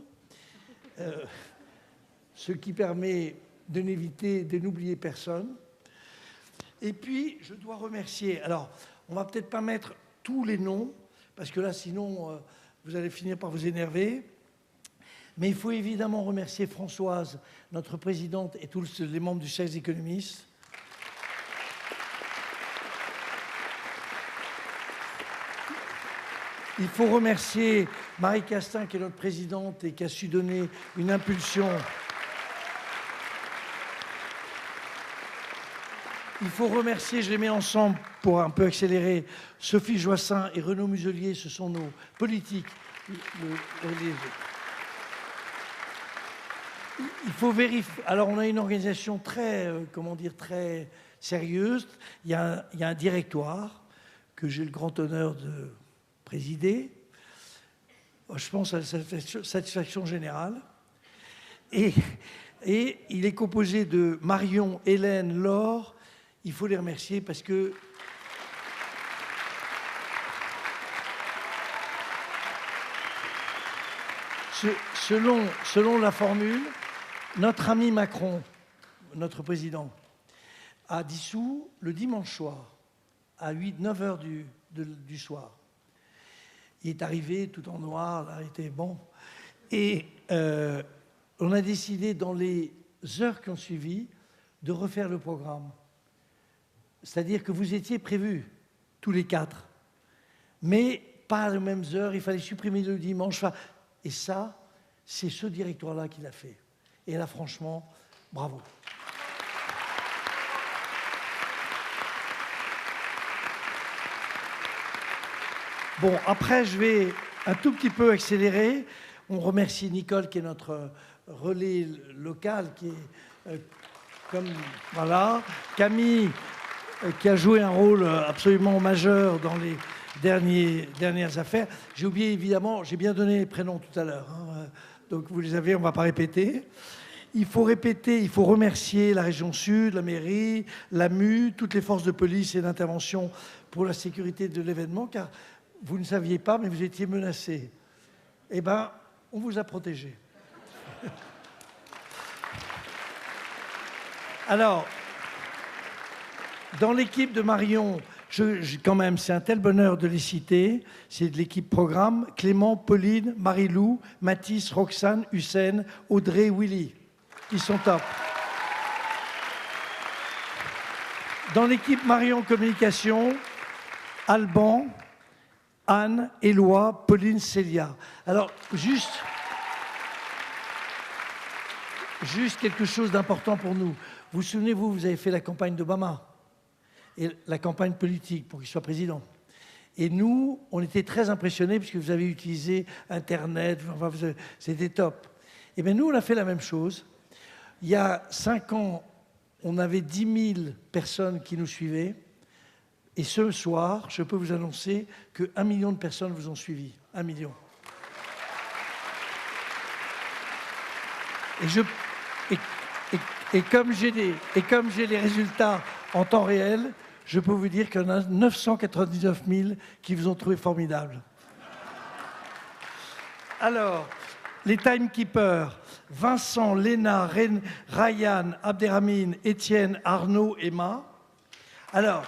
ce qui permet de n'oublier personne. Et puis, je dois remercier... Alors, on va peut-être pas mettre tous les noms, parce que là, sinon, vous allez finir par vous énerver. Mais il faut évidemment remercier Françoise, notre présidente, et tous les membres du Cercle des économistes. Il faut remercier Marie Castin, qui est notre présidente et qui a su donner une impulsion. Il faut remercier, je les mets ensemble pour un peu accélérer, Sophie Joissin et Renaud Muselier, ce sont nos politiques. Il faut vérifier. Alors, on a une organisation très, très sérieuse. Il y a un directoire que j'ai le grand honneur de présider. Je pense à la satisfaction générale. Et il est composé de Marion, Hélène, Laure. Il faut les remercier parce que selon la formule, notre ami Macron, notre président, a dissous le dimanche soir à 9 heures du soir. Il est arrivé tout en noir, là, il était bon. Et on a décidé dans les heures qui ont suivi de refaire le programme. C'est-à-dire que vous étiez prévus, tous les 4, mais pas aux mêmes heures, il fallait supprimer le dimanche. Et ça, c'est ce directoire-là qui l'a fait. Et là, franchement, bravo. Bon, après, je vais un tout petit peu accélérer. On remercie Nicole, qui est notre relais local, qui est voilà. Camille, qui a joué un rôle absolument majeur dans les dernières affaires. J'ai oublié, évidemment, j'ai bien donné les prénoms tout à l'heure. Hein, donc vous les avez, on ne va pas répéter. Il faut répéter, il faut remercier la région Sud, la mairie, l'AMU, toutes les forces de police et d'intervention pour la sécurité de l'événement, car vous ne saviez pas, mais vous étiez menacés. Eh bien, on vous a protégés. Alors, dans l'équipe de Marion, quand même, c'est un tel bonheur de les citer. C'est de l'équipe programme. Clément, Pauline, Marie-Lou, Mathis, Roxane, Hussein, Audrey, Willy. Ils sont top. Dans l'équipe Marion Communication, Alban, Anne, Éloi, Pauline, Célia. Alors, juste quelque chose d'important pour nous. Vous souvenez, vous avez fait la campagne d'Obama. Et la campagne politique pour qu'il soit président. Et nous, on était très impressionnés puisque vous avez utilisé Internet, enfin, c'était top. Et bien nous, on a fait la même chose. Il y a 5 ans, on avait 10 000 personnes qui nous suivaient. Et ce soir, je peux vous annoncer que 1 million de personnes vous ont suivi. 1 million. Et comme j'ai les résultats en temps réel, je peux vous dire qu'il y en a 999 000 qui vous ont trouvé formidable. Alors, les timekeepers, Vincent, Léna, Ryan, Abderrahmine, Étienne, Arnaud, Emma. Alors,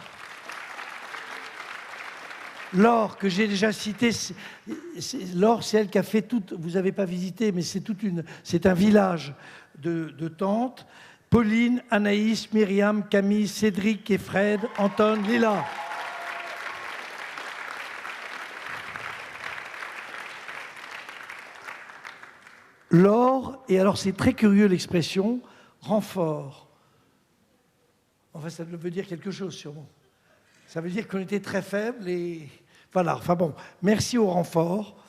Laure, que j'ai déjà citée, Laure, c'est elle qui a fait tout, vous n'avez pas visité, mais c'est un village de tentes. Pauline, Anaïs, Myriam, Camille, Cédric et Fred, Anton, Lila. L'or, et alors c'est très curieux l'expression, renfort. Enfin, ça veut dire quelque chose sûrement. Ça veut dire qu'on était très faibles et voilà. Enfin bon, merci au renfort.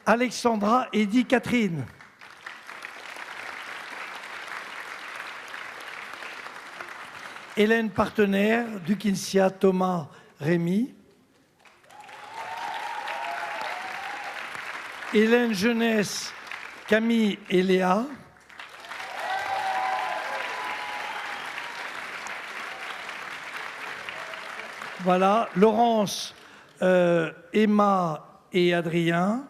Alexandra, Eddy, Catherine. Hélène Partenaire, Duquinsia, Thomas, Rémy. Hélène Jeunesse, Camille et Léa. Voilà, Laurence, Emma et Adrien.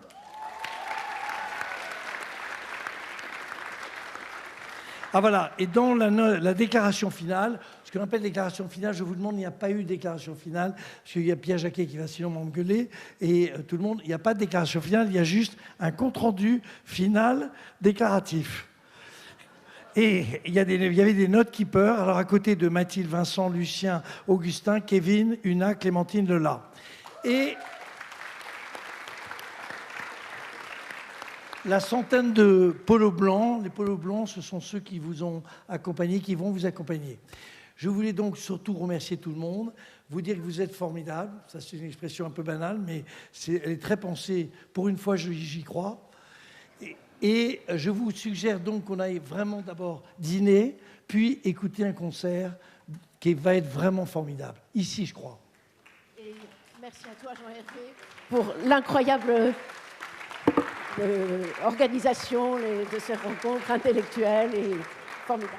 Ah voilà, et dans la déclaration finale, ce qu'on appelle déclaration finale, je vous demande, il n'y a pas eu de déclaration finale, parce qu'il y a Pierre Jacquet qui va sinon m'engueuler, et tout le monde, il n'y a pas de déclaration finale, il y a juste un compte-rendu final déclaratif. Et il y avait des notes keepers, alors à côté de Mathilde, Vincent, Lucien, Augustin, Kevin, Una, Clémentine, Lola. Et la centaine de polos blancs. Les polos blancs, ce sont ceux qui vous ont accompagné, qui vont vous accompagner. Je voulais donc surtout remercier tout le monde, vous dire que vous êtes formidables. Ça, c'est une expression un peu banale, mais elle est très pensée. Pour une fois, j'y crois. Et je vous suggère donc qu'on aille vraiment d'abord dîner, puis écouter un concert qui va être vraiment formidable. Ici, je crois. Et merci à toi, Jean-Hervé, pour l'incroyable organisation de ces rencontres intellectuelles et formidables.